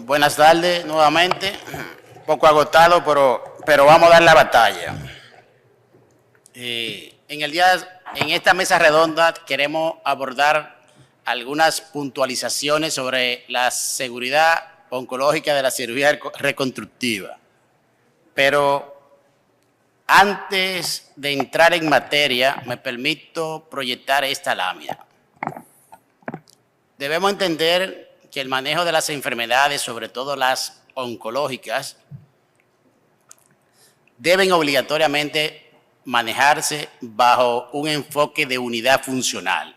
Buenas tardes nuevamente. Un poco agotado, pero vamos a dar la batalla. En esta mesa redonda queremos abordar algunas puntualizaciones sobre la seguridad oncológica de la cirugía reconstructiva. Pero antes de entrar en materia, me permito proyectar esta lámina. Debemos entender que el manejo de las enfermedades, sobre todo las oncológicas, deben obligatoriamente manejarse bajo un enfoque de unidad funcional,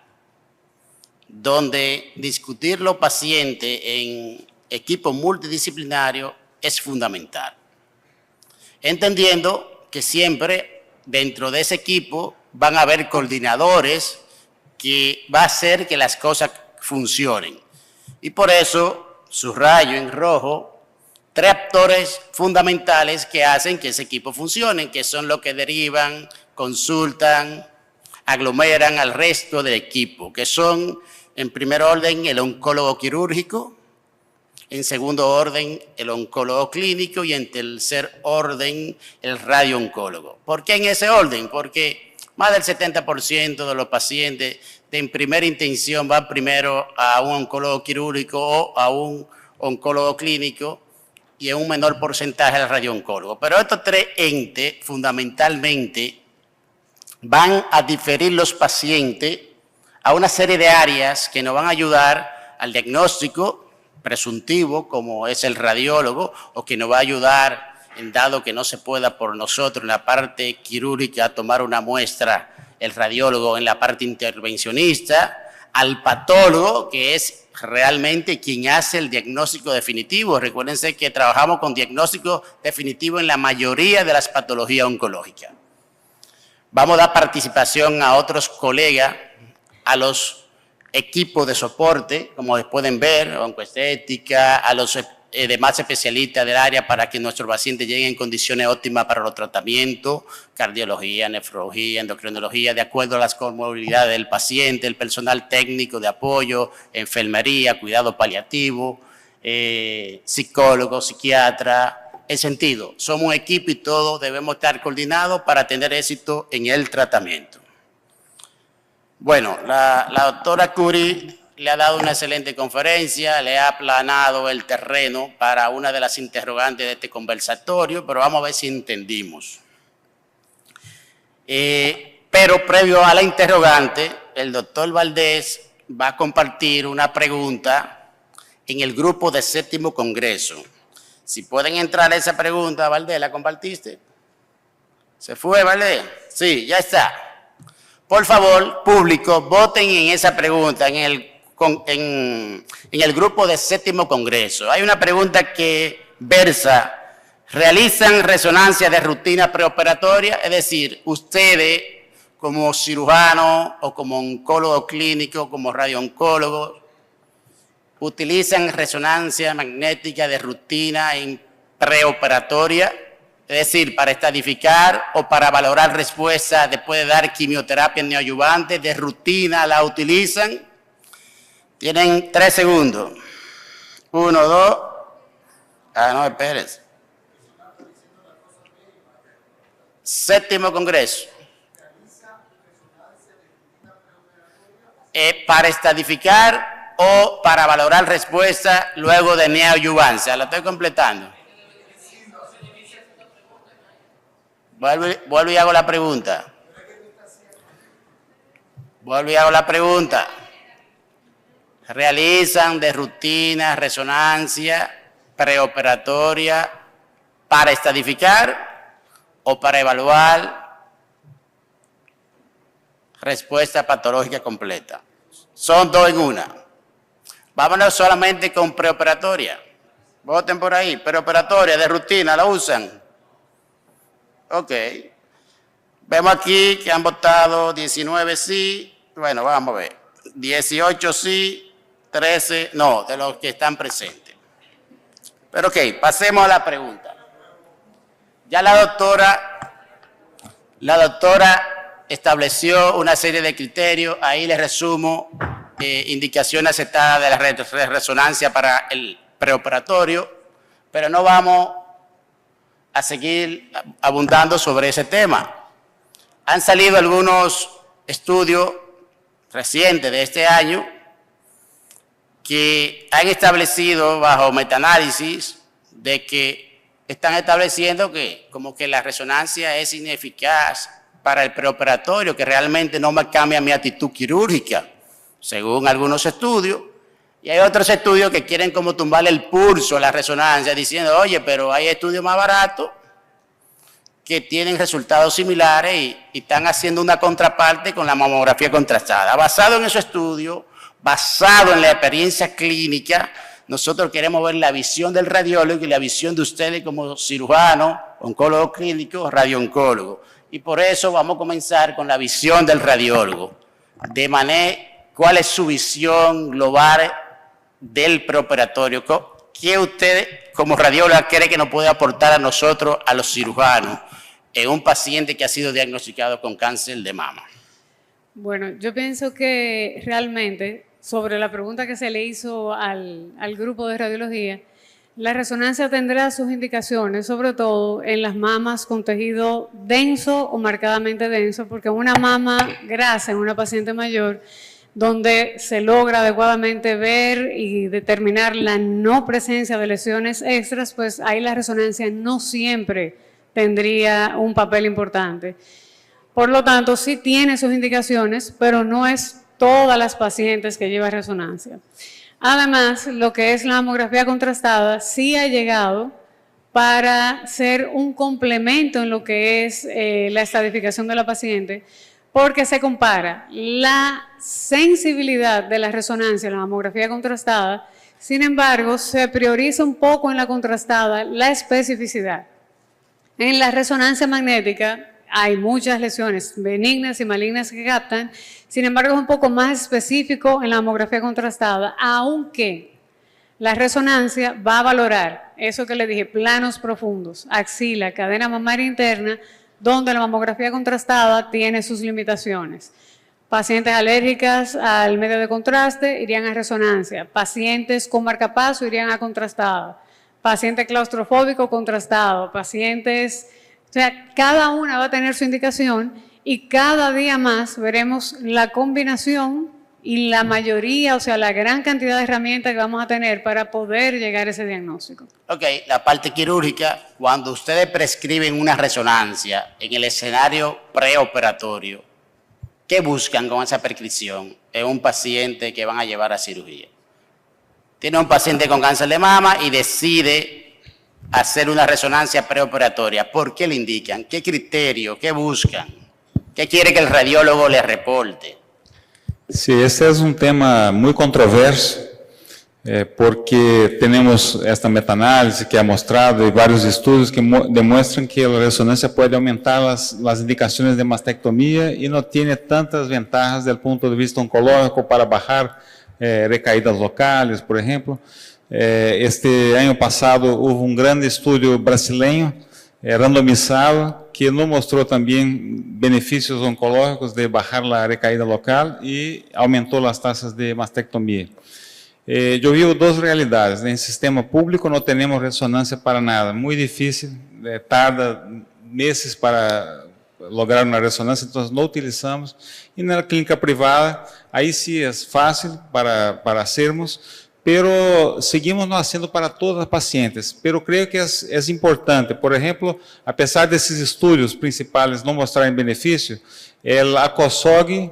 donde discutir los pacientes en equipo multidisciplinario es fundamental, entendiendo que siempre dentro de ese equipo van a haber coordinadores que va a hacer que las cosas funcionen. Y por eso subrayo en rojo 3 actores fundamentales que hacen que ese equipo funcione, que son los que derivan, consultan, aglomeran al resto del equipo, que son, en primer orden, el oncólogo quirúrgico, en segundo orden, el oncólogo clínico y en tercer orden, el radiooncólogo. ¿Por qué en ese orden? Porque más del 70% de los pacientes en primera intención van primero a un oncólogo quirúrgico o a un oncólogo clínico y en un menor porcentaje al radiooncólogo. Pero estos 3 entes fundamentalmente van a diferir los pacientes a una serie de áreas que nos van a ayudar al diagnóstico presuntivo, como es el radiólogo, o que nos va a ayudar, en dado que no se pueda por nosotros en la parte quirúrgica tomar una muestra, el radiólogo en la parte intervencionista, al patólogo, que es realmente quien hace el diagnóstico definitivo. Recuérdense que trabajamos con diagnóstico definitivo en la mayoría de las patologías oncológicas. Vamos a dar participación a otros colegas, a los equipos de soporte, como pueden ver, oncoestética, a los demás especialistas del área para que nuestros pacientes lleguen en condiciones óptimas para los tratamientos, cardiología, nefrología, endocrinología, de acuerdo a las comorbilidades del paciente, el personal técnico de apoyo, enfermería, cuidado paliativo, psicólogo, psiquiatra. En sentido, somos un equipo y todos debemos estar coordinados para tener éxito en el tratamiento. Bueno, la doctora Curi le ha dado una excelente conferencia, le ha aplanado el terreno para una de las interrogantes de este conversatorio, pero vamos a ver si entendimos. Pero previo a la interrogante, el doctor Valdés va a compartir una pregunta en el grupo de 7º Congreso. Si pueden entrar a esa pregunta, Valdés, ¿la compartiste? ¿Se fue, Valdés? Sí, ya está. Por favor, público, voten en esa pregunta, en el grupo de 7º Congreso. Hay una pregunta que versa: ¿realizan resonancia de rutina preoperatoria? Es decir, ustedes como cirujano o como oncólogo clínico, como radiooncólogo, ¿utilizan resonancia magnética de rutina en preoperatoria? Es decir, para estadificar o para valorar respuesta después de dar quimioterapia neoadyuvante de rutina, ¿la utilizan? Tienen 3 segundos. 1, 2. No, espérense. 7º Congreso. Para estadificar o para valorar respuesta luego de neoadyuvancia. La estoy completando. Vuelvo y hago la pregunta. ¿Realizan de rutina resonancia preoperatoria para estadificar o para evaluar respuesta patológica completa? Son 2 en 1. Vámonos solamente con preoperatoria. Voten por ahí. Preoperatoria de rutina, ¿la usan? Ok. Vemos aquí que han votado 19 sí. Bueno, vamos a ver. 18 sí, 13 no, de los que están presentes. Pero ok, pasemos a la pregunta. Ya la doctora estableció una serie de criterios. Ahí les resumo indicaciones aceptadas de la resonancia para el preoperatorio, pero no vamos a seguir abundando sobre ese tema. Han salido algunos estudios recientes de este año que han establecido bajo metaanálisis de que están estableciendo que como que la resonancia es ineficaz para el preoperatorio, que realmente no me cambia mi actitud quirúrgica, según algunos estudios. Y hay otros estudios que quieren como tumbarle el pulso a la resonancia, diciendo, oye, pero hay estudios más baratos que tienen resultados similares y están haciendo una contraparte con la mamografía contrastada. Basado en esos estudios, basado en la experiencia clínica, nosotros queremos ver la visión del radiólogo y la visión de ustedes como cirujano, oncólogo clínico, radiooncólogo. Y por eso vamos a comenzar con la visión del radiólogo. De manera, ¿cuál es su visión global del preoperatorio? ¿Qué usted como radióloga cree que nos puede aportar a nosotros, a los cirujanos, en un paciente que ha sido diagnosticado con cáncer de mama? Bueno, yo pienso que realmente, sobre la pregunta que se le hizo al grupo de radiología, la resonancia tendrá sus indicaciones, sobre todo en las mamas con tejido denso o marcadamente denso, porque una mama grasa en una paciente mayor, donde se logra adecuadamente ver y determinar la no presencia de lesiones extras, pues ahí la resonancia no siempre tendría un papel importante. Por lo tanto, sí tiene sus indicaciones, pero no es todas las pacientes que llevan resonancia. Además, lo que es la mamografía contrastada sí ha llegado para ser un complemento en lo que es la estadificación de la paciente, porque se compara la sensibilidad de la resonancia en la mamografía contrastada, sin embargo, se prioriza un poco en la contrastada la especificidad. En la resonancia magnética hay muchas lesiones benignas y malignas que captan, sin embargo es un poco más específico en la mamografía contrastada, aunque la resonancia va a valorar eso que le dije, planos profundos, axila, cadena mamaria interna, donde la mamografía contrastada tiene sus limitaciones. Pacientes alérgicas al medio de contraste irían a resonancia, pacientes con marcapaso irían a contrastada, paciente claustrofóbico contrastado, pacientes, o sea, cada una va a tener su indicación y cada día más veremos la combinación y la mayoría, o sea, la gran cantidad de herramientas que vamos a tener para poder llegar a ese diagnóstico. Ok, la parte quirúrgica, cuando ustedes prescriben una resonancia en el escenario preoperatorio, ¿qué buscan con esa prescripción en un paciente que van a llevar a cirugía? Tiene un paciente con cáncer de mama y decide hacer una resonancia preoperatoria. ¿Por qué le indican? ¿Qué criterio? ¿Qué buscan? ¿Qué quiere que el radiólogo le reporte? Sí, esse é um tema muito controverso, porque temos esta meta-análise que é mostrada e vários estudos que demonstram que a ressonância pode aumentar as indicações de mastectomia e não tem tantas vantagens do ponto de vista oncológico para baixar recaídas locais, por exemplo. Este ano passado houve grande estudo brasileiro, randomizado, que não mostrou também benefícios oncológicos de baixar a recaída local e aumentou as taxas de mastectomia. Eu vi duas realidades. No sistema público não temos ressonância para nada, muito difícil, tarda meses para lograr uma ressonância, então não utilizamos. E na clínica privada, aí sim é fácil para hacermos, pero seguimos não fazendo para todas as pacientes. Pero creio que é importante, por exemplo, apesar desses estudos principais não mostrarem benefício, a COSOG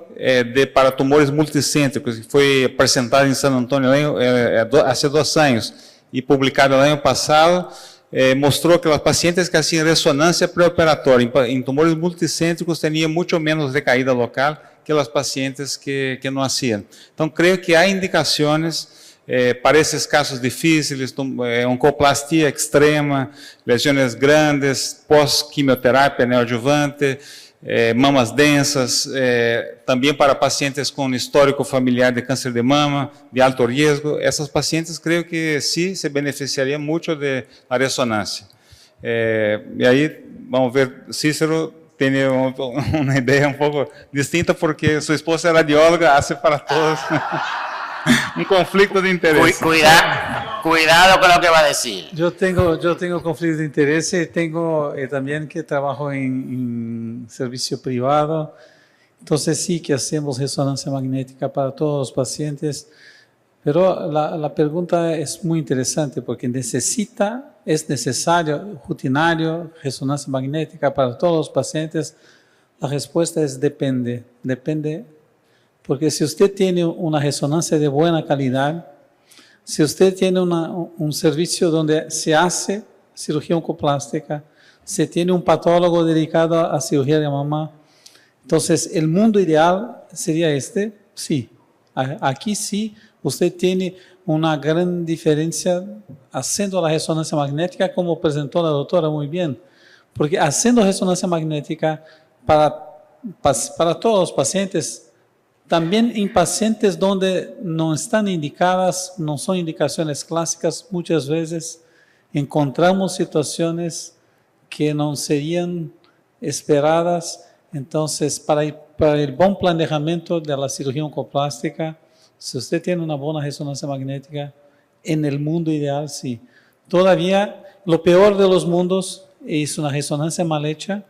para tumores multicêntricos, que foi apresentada em San Antonio há 2 anos e publicada no ano passado, mostrou que as pacientes que faziam ressonância pré-operatória em tumores multicêntricos tinham muito menos recaída local que as pacientes que não faziam. Então, creio que há indicações para esses casos difíceis, oncoplastia extrema, lesões grandes, pós-quimioterapia neoadjuvante, mamas densas, também para pacientes com histórico familiar de câncer de mama, de alto risco. Essas pacientes, creio que sim, se beneficiariam muito da ressonância. E aí, vamos ver, Cícero tem uma ideia um pouco distinta, porque sua esposa é radióloga, hace para todos. Um conflito de interesse. Cuidado. Cuidado con lo que va a decir. Yo tengo conflicto de intereses, tengo también que trabajo en servicio privado, entonces sí que hacemos resonancia magnética para todos los pacientes, pero la pregunta es muy interesante porque es necesario, rutinario, resonancia magnética para todos los pacientes. La respuesta es depende, porque si usted tiene una resonancia de buena calidad, si usted tiene un servicio donde se hace cirugía oncoplástica, se tiene un patólogo dedicado a cirugía de mama, entonces el mundo ideal sería sí. Aquí sí, usted tiene una gran diferencia haciendo la resonancia magnética, como presentó la doctora muy bien, porque haciendo resonancia magnética para todos los pacientes, también en pacientes donde no están indicadas, no son indicaciones clásicas, muchas veces encontramos situaciones que no serían esperadas. Entonces, para el buen planeamiento de la cirugía oncoplástica, si usted tiene una buena resonancia magnética, en el mundo ideal, sí. Todavía, lo peor de los mundos es una resonancia mal hecha,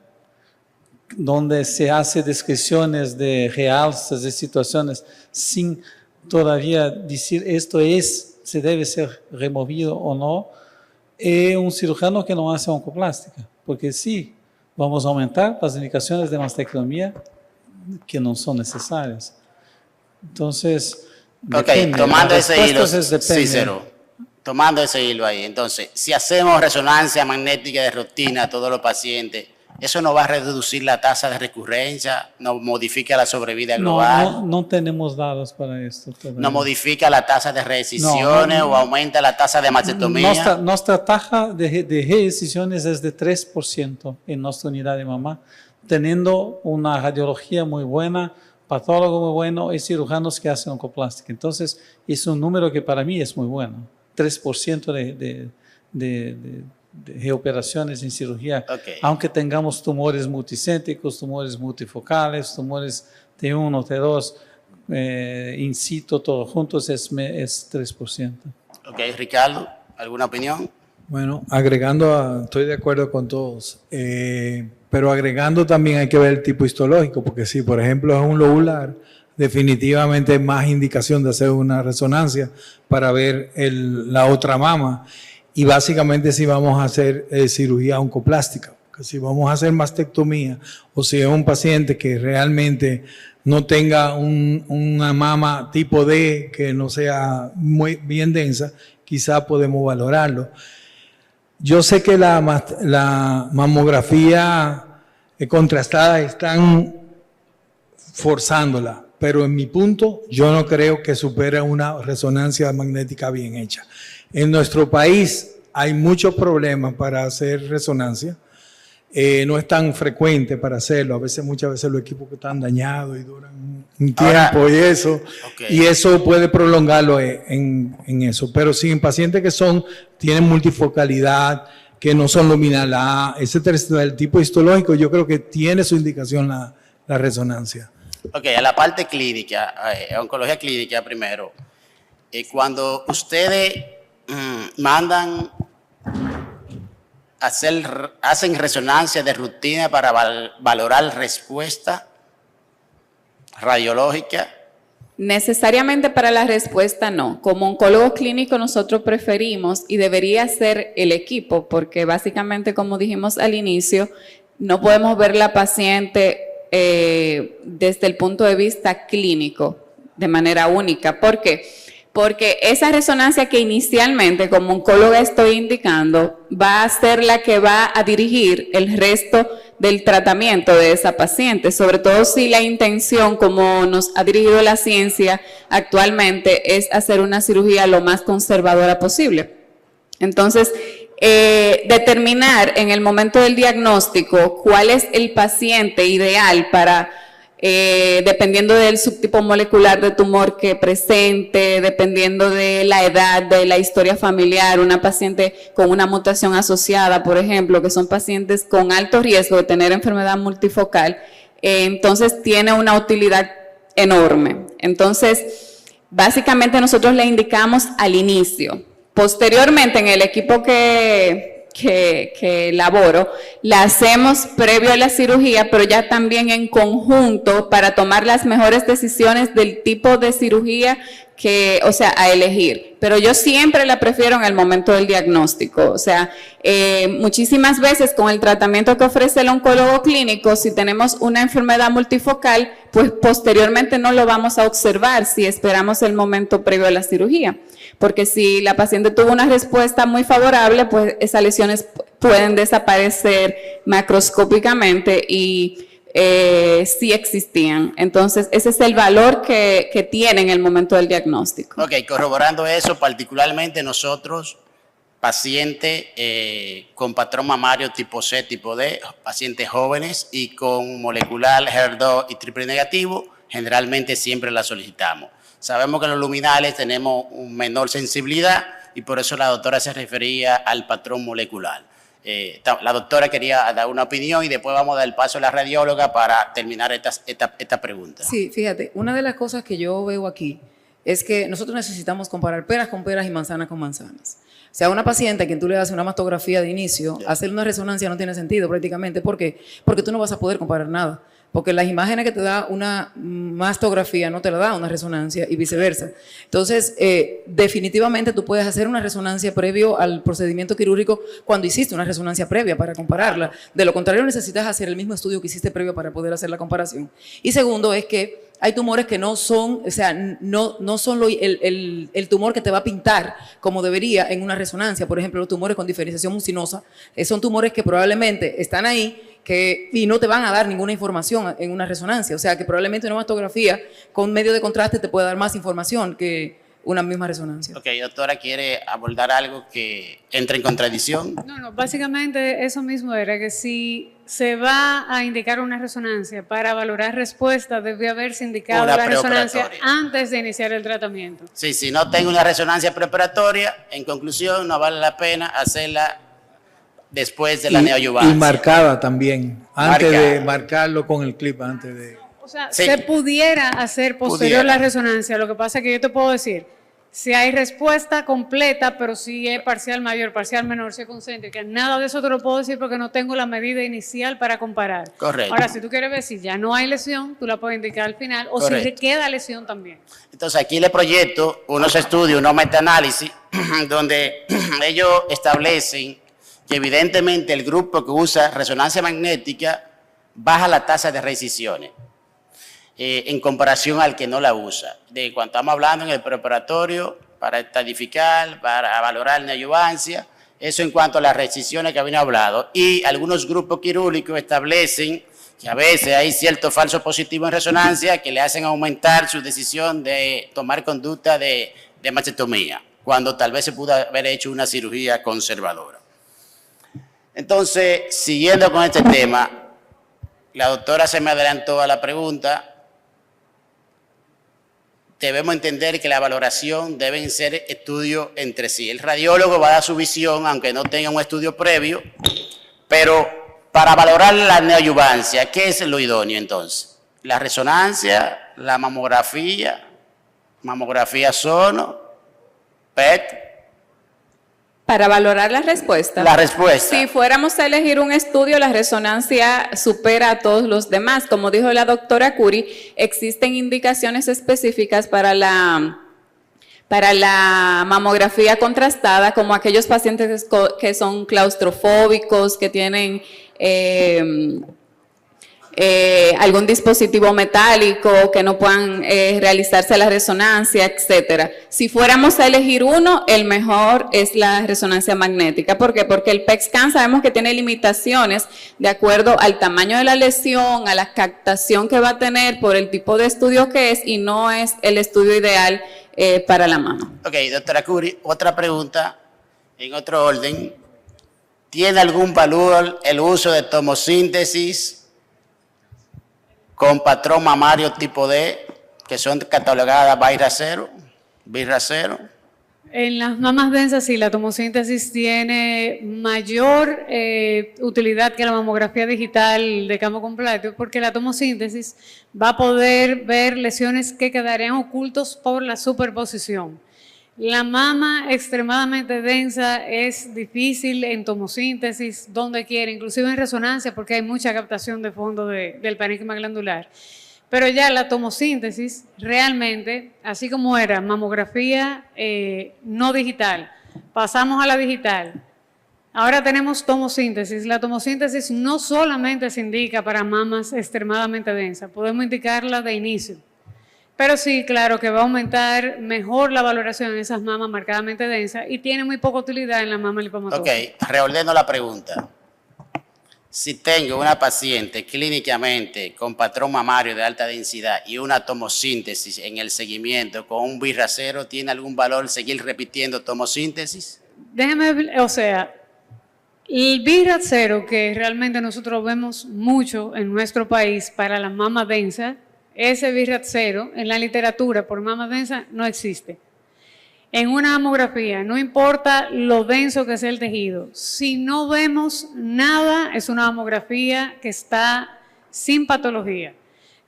donde se hace descripciones de realzas de situaciones sin todavía decir se debe ser removido o no, un cirujano que no hace oncoplástica, porque sí, vamos a aumentar las indicaciones de mastectomía que no son necesarias. Entonces, depende. Tomando ese hilo, Cícero, tomando ese hilo ahí, entonces, si hacemos resonancia magnética de rutina a todos los pacientes, ¿eso no va a reducir la tasa de recurrencia? ¿No modifica la sobrevida global? No tenemos datos para esto todavía. ¿No modifica la tasa de reexcisiones o aumenta la tasa de mastectomía? Nuestra tasa de reexcisiones es de 3% en nuestra unidad de mamá, teniendo una radiología muy buena, patólogo muy bueno y cirujanos que hacen oncoplástica. Entonces, es un número que para mí es muy bueno. 3% de reoperaciones en cirugía, aunque tengamos tumores multicéntricos, tumores multifocales, tumores T1, T2, in situ, todos juntos es 3%. Ok, Ricardo, ¿alguna opinión? Bueno, estoy de acuerdo con todos, pero agregando también hay que ver el tipo histológico, porque si por ejemplo es un lobular, definitivamente hay más indicación de hacer una resonancia para ver la otra mama. Y básicamente si vamos a hacer cirugía oncoplástica, que si vamos a hacer mastectomía o si es un paciente que realmente no tenga una mama tipo D que no sea muy bien densa, quizá podemos valorarlo. Yo sé que la mamografía contrastada están forzándola, pero en mi punto yo no creo que supere una resonancia magnética bien hecha. En nuestro país hay muchos problemas para hacer resonancia, no es tan frecuente para hacerlo, muchas veces los equipos que están dañados y duran un tiempo y eso puede prolongarlo en eso, pero si en pacientes que tienen multifocalidad, que no son luminal A, etcétera, el tipo histológico, yo creo que tiene su indicación la resonancia. Ok, a la parte clínica, oncología clínica primero, cuando ustedes mandan hacen resonancia de rutina para valorar respuesta radiológica. Necesariamente para la respuesta no. Como oncólogos clínicos nosotros preferimos y debería ser el equipo, porque básicamente como dijimos al inicio, no podemos ver la paciente desde el punto de vista clínico de manera única. ¿Por qué? Porque esa resonancia que inicialmente como oncóloga estoy indicando va a ser la que va a dirigir el resto del tratamiento de esa paciente, sobre todo si la intención, como nos ha dirigido la ciencia actualmente, es hacer una cirugía lo más conservadora posible. Entonces, determinar en el momento del diagnóstico cuál es el paciente ideal para dependiendo del subtipo molecular de tumor que presente, dependiendo de la edad, de la historia familiar, una paciente con una mutación asociada, por ejemplo, que son pacientes con alto riesgo de tener enfermedad multifocal, entonces tiene una utilidad enorme. Entonces, básicamente nosotros le indicamos al inicio, Posteriormente, en el equipo que elaboro, la hacemos previo a la cirugía, pero ya también en conjunto para tomar las mejores decisiones del tipo de cirugía o sea, a elegir. Pero yo siempre la prefiero en el momento del diagnóstico. O sea, muchísimas veces con el tratamiento que ofrece el oncólogo clínico, si tenemos una enfermedad multifocal, pues posteriormente no lo vamos a observar si esperamos el momento previo a la cirugía. Porque si la paciente tuvo una respuesta muy favorable, pues esas lesiones pueden desaparecer macroscópicamente y sí existían. Entonces, ese es el valor que tiene en el momento del diagnóstico. Ok, corroborando eso, particularmente nosotros, pacientes con patrón mamario tipo C, tipo D, pacientes jóvenes y con molecular HER2 y triple negativo, generalmente siempre la solicitamos. Sabemos que los luminales tenemos una menor sensibilidad y por eso la doctora se refería al patrón molecular. La doctora quería dar una opinión y después vamos a dar el paso a la radióloga para terminar esta pregunta. Sí, fíjate, una de las cosas que yo veo aquí es que nosotros necesitamos comparar peras con peras y manzanas con manzanas. O sea, una paciente a quien tú le haces una mastografía de inicio, hacer una resonancia no tiene sentido prácticamente. ¿Por qué? Porque tú no vas a poder comparar nada. Porque las imágenes que te da una mastografía no te la da una resonancia y viceversa. Entonces, definitivamente tú puedes hacer una resonancia previo al procedimiento quirúrgico cuando hiciste una resonancia previa para compararla. De lo contrario, necesitas hacer el mismo estudio que hiciste previo para poder hacer la comparación. Y segundo es que hay tumores que no son, o sea, no son el tumor que te va a pintar como debería en una resonancia. Por ejemplo, los tumores con diferenciación mucinosa son tumores que probablemente están ahí y no te van a dar ninguna información en una resonancia. O sea, que probablemente una mastografía con medio de contraste te puede dar más información que una misma resonancia. Ok, doctora, ¿quiere abordar algo que entre en contradicción? No, básicamente eso mismo era que si se va a indicar una resonancia para valorar respuesta, debe haberse indicado la resonancia antes de iniciar el tratamiento. Sí, si no tengo una resonancia preparatoria, en conclusión, no vale la pena hacerla después de la neoadyuvancia. Y marcada también, antes de marcarlo con el clip, antes de... O sea, sí, se pudiera hacer posterior la resonancia. Lo que pasa es que yo te puedo decir, si hay respuesta completa, pero si es parcial mayor, parcial menor, si es concéntrica, nada de eso te lo puedo decir porque no tengo la medida inicial para comparar. Correcto. Ahora, si tú quieres ver si ya no hay lesión, tú la puedes indicar al final, o correcto, si queda lesión también. Entonces, aquí le proyecto unos estudios, unos metaanálisis, donde ellos establecen que evidentemente el grupo que usa resonancia magnética baja la tasa de reincisiones en comparación al que no la usa. De cuando estamos hablando en el preparatorio para estadificar, para valorar neoadyuvancia, eso en cuanto a las reincisiones que habían hablado. Y algunos grupos quirúrgicos establecen que a veces hay cierto falso positivo en resonancia que le hacen aumentar su decisión de tomar conducta de mastectomía, cuando tal vez se pudo haber hecho una cirugía conservadora. Entonces, siguiendo con este tema, la doctora se me adelantó a la pregunta. Debemos entender que la valoración deben ser estudios entre sí. El radiólogo va a dar su visión, aunque no tenga un estudio previo, pero para valorar la neoadyuvancia, ¿qué es lo idóneo entonces? La resonancia, la mamografía sono, PET. Para valorar la respuesta. La respuesta. Si fuéramos a elegir un estudio, la resonancia supera a todos los demás. Como dijo la doctora Curi, existen indicaciones específicas para la mamografía contrastada, como aquellos pacientes que son claustrofóbicos, que tienen algún dispositivo metálico, que no puedan realizarse la resonancia, etcétera. Si fuéramos a elegir uno, el mejor es la resonancia magnética. ¿Por qué? Porque el PET scan sabemos que tiene limitaciones de acuerdo al tamaño de la lesión, a la captación que va a tener por el tipo de estudio que es, y no es el estudio ideal para la mama. Ok, doctora Curi, otra pregunta en otro orden. ¿Tiene algún valor el uso de tomosíntesis con patrón mamario tipo D, que son catalogadas BIRA 0? En las mamas densas sí, la tomosíntesis tiene mayor utilidad que la mamografía digital de campo completo, porque la tomosíntesis va a poder ver lesiones que quedarían ocultos por la superposición. La mama extremadamente densa es difícil en tomosíntesis, donde quiera, inclusive en resonancia, porque hay mucha captación de fondo del parénquima glandular. Pero ya la tomosíntesis, realmente, así como era mamografía no digital, pasamos a la digital. Ahora tenemos tomosíntesis. La tomosíntesis no solamente se indica para mamas extremadamente densas, podemos indicarla de inicio. Pero sí, claro que va a aumentar mejor la valoración en esas mamas marcadamente densas y tiene muy poca utilidad en la mama lipomatosa. Ok, reordeno la pregunta. Si tengo una paciente clínicamente con patrón mamario de alta densidad y una tomosíntesis en el seguimiento con un birracero, ¿tiene algún valor seguir repitiendo tomosíntesis? Déjeme, o sea, el birracero que realmente nosotros vemos mucho en nuestro país para la mama densa, ese birracero en la literatura por mama densa no existe. En una mamografía, no importa lo denso que sea el tejido, si no vemos nada, es una mamografía que está sin patología.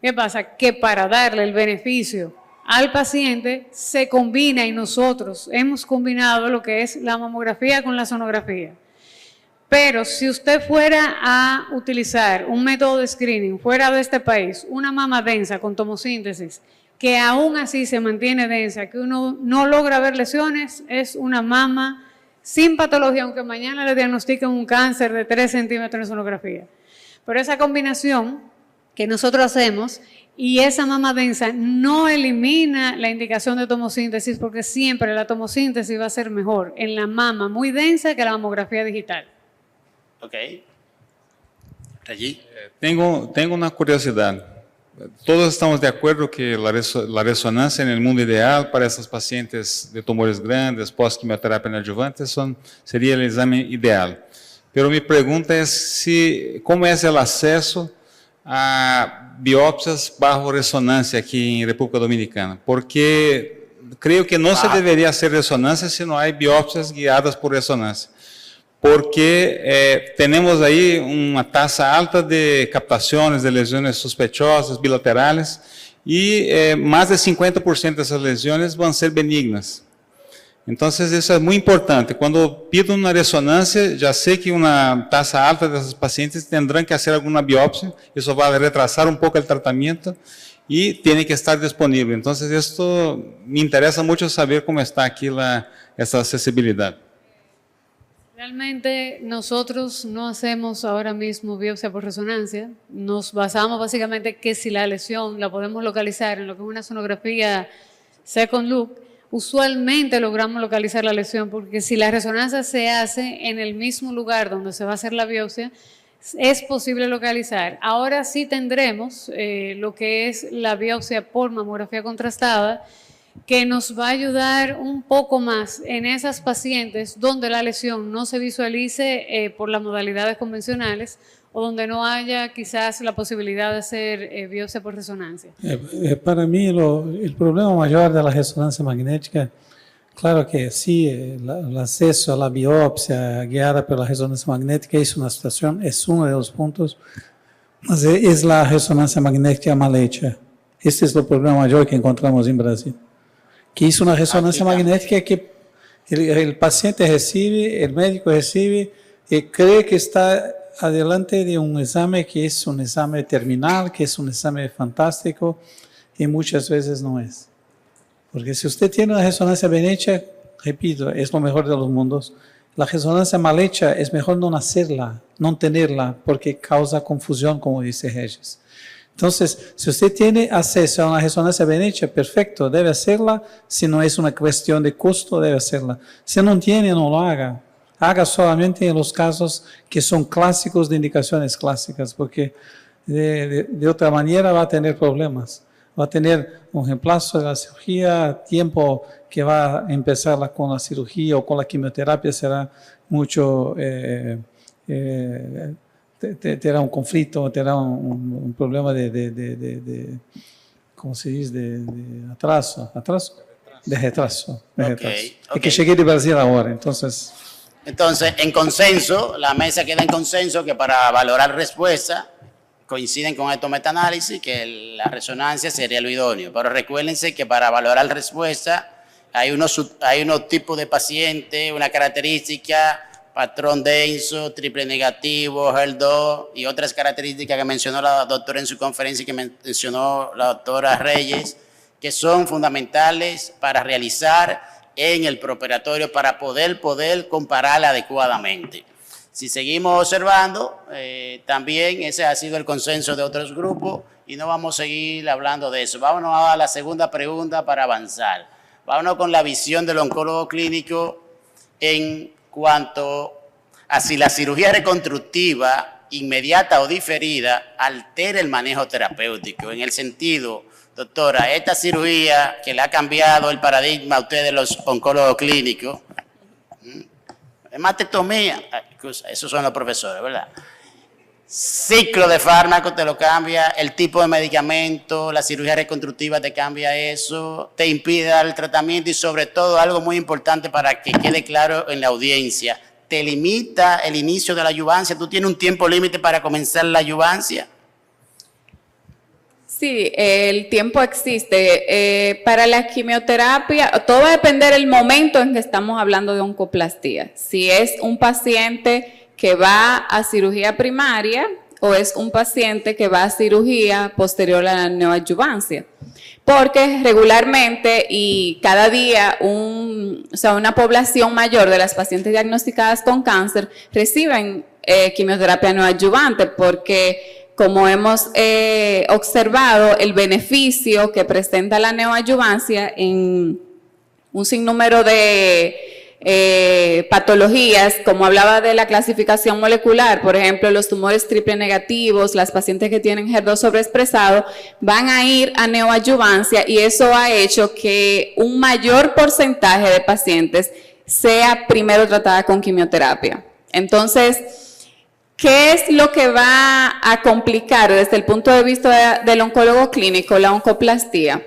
¿Qué pasa? Que para darle el beneficio al paciente se combina, y nosotros hemos combinado lo que es la mamografía con la sonografía. Pero si usted fuera a utilizar un método de screening fuera de este país, una mama densa con tomosíntesis, que aún así se mantiene densa, que uno no logra ver lesiones, es una mama sin patología, aunque mañana le diagnostiquen un cáncer de 3 centímetros en sonografía. Pero esa combinación que nosotros hacemos y esa mama densa no elimina la indicación de tomosíntesis, porque siempre la tomosíntesis va a ser mejor en la mama muy densa que la mamografía digital. Ok. Reggie. Tengo una curiosidad. Todos estamos de acuerdo que la resonancia en el mundo ideal para esses pacientes de tumores grandes, pós-quimioterapia neoadjuvante, sería el examen ideal. Pero mi pregunta es cómo es el acceso a biopsias bajo resonancia aquí en República Dominicana. Porque creo que no se debería hacer resonancia si no hay biopsias guiadas por resonancia. Porque tenemos ahí una tasa alta de captaciones de lesiones sospechosas bilaterales y más de 50% de esas lesiones van a ser benignas. Entonces eso es muy importante. Cuando pido una resonancia, ya sé que una tasa alta de esos pacientes tendrán que hacer alguna biopsia, eso va a retrasar un poco el tratamiento y tiene que estar disponible. Entonces esto me interesa mucho saber cómo está aquí esa accesibilidad. Realmente nosotros no hacemos ahora mismo biopsia por resonancia, nos basamos básicamente que si la lesión la podemos localizar en lo que es una sonografía second look, usualmente logramos localizar la lesión, porque si la resonancia se hace en el mismo lugar donde se va a hacer la biopsia, es posible localizar. Ahora sí tendremos lo que es la biopsia por mamografía contrastada, que nos va a ayudar un poco más en esas pacientes donde la lesión no se visualice por las modalidades convencionales o donde no haya quizás la posibilidad de hacer biopsia por resonancia. Para mí el problema mayor de la resonancia magnética, claro que sí, el acceso a la biopsia guiada por la resonancia magnética es una situación, es uno de los puntos, mas es la resonancia magnética mal hecha. Este es el problema mayor que encontramos en Brasil. Que es una resonancia magnética que el paciente recibe, el médico recibe y cree que está adelante de un examen que es un examen terminal, que es un examen fantástico, y muchas veces no es. Porque si usted tiene una resonancia bien hecha, repito, es lo mejor de los mundos. La resonancia mal hecha es mejor no hacerla, no tenerla, porque causa confusión, como dice Regis. Entonces, si usted tiene acceso a una resonancia bien hecha, perfecto, debe hacerla. Si no es una cuestión de costo, debe hacerla. Si no tiene, no lo haga. Haga solamente en los casos que son clásicos de indicaciones clásicas, porque de otra manera va a tener problemas. Va a tener un reemplazo de la cirugía, tiempo que va a empezar con la cirugía o con la quimioterapia será mucho... terá un conflicto, terá un problema ¿cómo se dice? De atraso. De retraso. Okay. Es que llegué de Brasil ahora, entonces, en consenso, la mesa queda en consenso que para valorar respuesta coinciden con estos metaanálisis que la resonancia sería lo idóneo. Pero recuérdense que para valorar respuesta hay unos tipos de pacientes, una característica, patrón denso, triple negativo, HER2 y otras características que mencionó la doctora en su conferencia y que mencionó la doctora Reyes, que son fundamentales para realizar en el preoperatorio para poder comparar adecuadamente. Si seguimos observando, también ese ha sido el consenso de otros grupos y no vamos a seguir hablando de eso. Vámonos a la segunda pregunta para avanzar. Vámonos con la visión del oncólogo clínico en cuanto a si la cirugía reconstructiva inmediata o diferida altera el manejo terapéutico. En el sentido, doctora, esta cirugía que le ha cambiado el paradigma a ustedes los oncólogos clínicos, mastectomía, esos son los profesores, ¿verdad? Ciclo de fármacos te lo cambia, el tipo de medicamento, la cirugía reconstructiva te cambia eso, te impide dar el tratamiento y sobre todo algo muy importante para que quede claro en la audiencia, te limita el inicio de la adyuvancia. ¿Tú tienes un tiempo límite para comenzar la adyuvancia? Sí, el tiempo existe. Para la quimioterapia, todo va a depender del momento en que estamos hablando de oncoplastía. Si es un paciente que va a cirugía primaria o es un paciente que va a cirugía posterior a la neoadyuvancia. Porque regularmente y cada día una población mayor de las pacientes diagnosticadas con cáncer reciben quimioterapia neoadyuvante porque, como hemos observado, el beneficio que presenta la neoadyuvancia en un sinnúmero de patologías, como hablaba de la clasificación molecular, por ejemplo, los tumores triple negativos, las pacientes que tienen HER2 sobreexpresado, van a ir a neoadyuvancia y eso ha hecho que un mayor porcentaje de pacientes sea primero tratada con quimioterapia. Entonces, ¿qué es lo que va a complicar desde el punto de vista del oncólogo clínico la oncoplastía?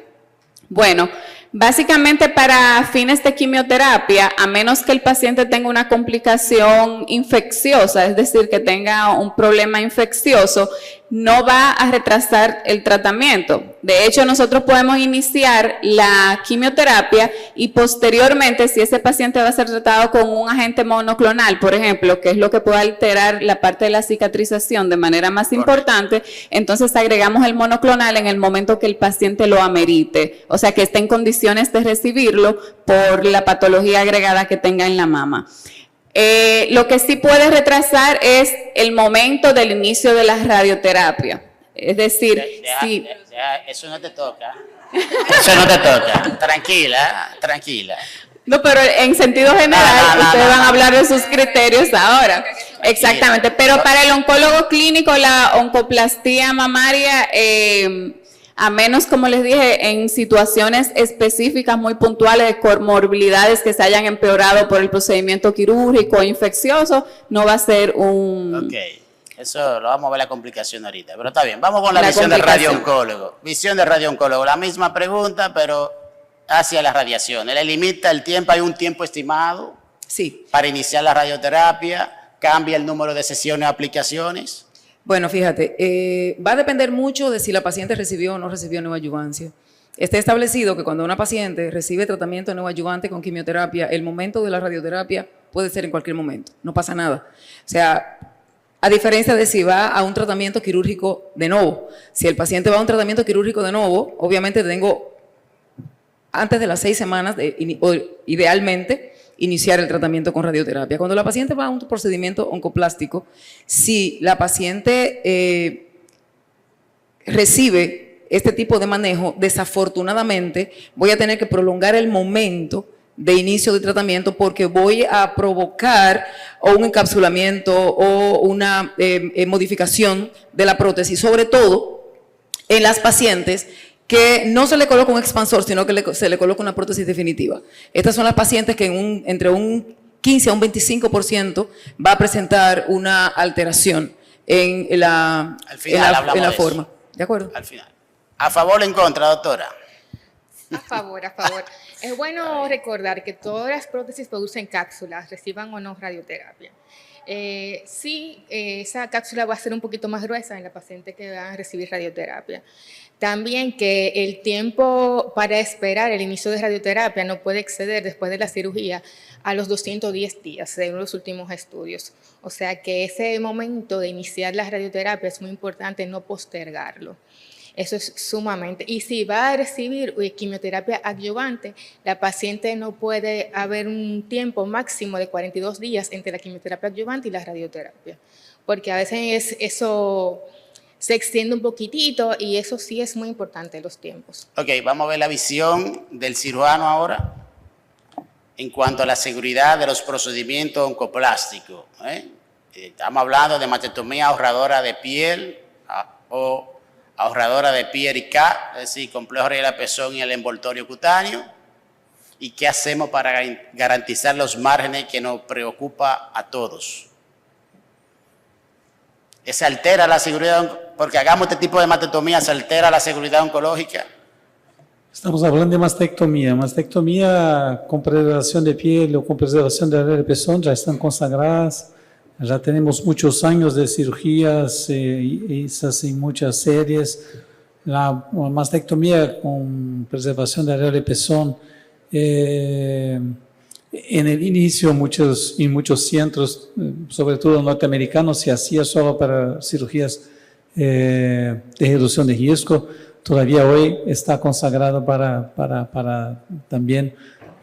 Bueno, básicamente para fines de quimioterapia, a menos que el paciente tenga una complicación infecciosa, es decir, que tenga un problema infeccioso, no va a retrasar el tratamiento. De hecho, nosotros podemos iniciar la quimioterapia y posteriormente, si ese paciente va a ser tratado con un agente monoclonal, por ejemplo, que es lo que puede alterar la parte de la cicatrización de manera más importante, entonces agregamos el monoclonal en el momento que el paciente lo amerite, o sea, que esté en condiciones de recibirlo por la patología agregada que tenga en la mama. Lo que sí puede retrasar es el momento del inicio de la radioterapia. Es decir, eso no te toca. Eso no te toca. Tranquila. No, pero en sentido general, ustedes van a hablar de sus criterios ahora. Exactamente. Pero para el oncólogo clínico, la oncoplastía mamaria, a menos, como les dije, en situaciones específicas muy puntuales de comorbilidades que se hayan empeorado por el procedimiento quirúrgico o infeccioso, no va a ser un... Ok, eso lo vamos a ver la complicación ahorita, pero está bien. Vamos con la visión del radiooncólogo. Visión del radiooncólogo, la misma pregunta, pero hacia la radiación. ¿Le limita el tiempo? ¿Hay un tiempo estimado? Sí. Para iniciar la radioterapia, ¿cambia el número de sesiones o aplicaciones? Bueno, fíjate, va a depender mucho de si la paciente recibió o no recibió neoadyuvancia. Está establecido que cuando una paciente recibe tratamiento neoadyuvante con quimioterapia, el momento de la radioterapia puede ser en cualquier momento, no pasa nada. O sea, a diferencia de si va a un tratamiento quirúrgico de novo. Si el paciente va a un tratamiento quirúrgico de novo, obviamente tengo antes de las 6 semanas, idealmente, iniciar el tratamiento con radioterapia. Cuando la paciente va a un procedimiento oncoplástico, si la paciente recibe este tipo de manejo, desafortunadamente voy a tener que prolongar el momento de inicio de tratamiento porque voy a provocar o un encapsulamiento o una modificación de la prótesis, sobre todo en las pacientes que no se le coloca un expansor, sino que se le coloca una prótesis definitiva. Estas son las pacientes que entre un 15 a un 25% va a presentar una alteración en la forma. ¿De acuerdo? Al final. ¿A favor o en contra, doctora? A favor, a favor. Es bueno recordar que todas las prótesis producen cápsulas, reciban o no radioterapia. Sí, esa cápsula va a ser un poquito más gruesa en la paciente que va a recibir radioterapia. También que el tiempo para esperar el inicio de radioterapia no puede exceder después de la cirugía a los 210 días, según los últimos estudios. O sea que ese momento de iniciar la radioterapia es muy importante no postergarlo. Eso es sumamente. Y si va a recibir quimioterapia adyuvante, la paciente no puede haber un tiempo máximo de 42 días entre la quimioterapia adyuvante y la radioterapia. Porque a veces eso se extiende un poquitito y eso sí es muy importante, los tiempos. Ok, vamos a ver la visión del cirujano ahora en cuanto a la seguridad de los procedimientos oncoplásticos. Estamos hablando de mastectomía ahorradora de piel o ahorradora de PRK, es decir, complejo radial pezón y el envoltorio cutáneo. ¿Y qué hacemos para garantizar los márgenes que nos preocupa a todos? ¿Se altera la seguridad? Porque hagamos este tipo de mastectomía, ¿se altera la seguridad oncológica? Estamos hablando de mastectomía. Mastectomía con preservación de piel o con preservación de área de pezón ya están consagradas. Ya tenemos muchos años de cirugías hechas en muchas series. La mastectomía con preservación de área de pezón, en el inicio en muchos centros, sobre todo norteamericanos, se hacía solo para cirugías de reducción de riesgo. Todavía hoy está consagrado también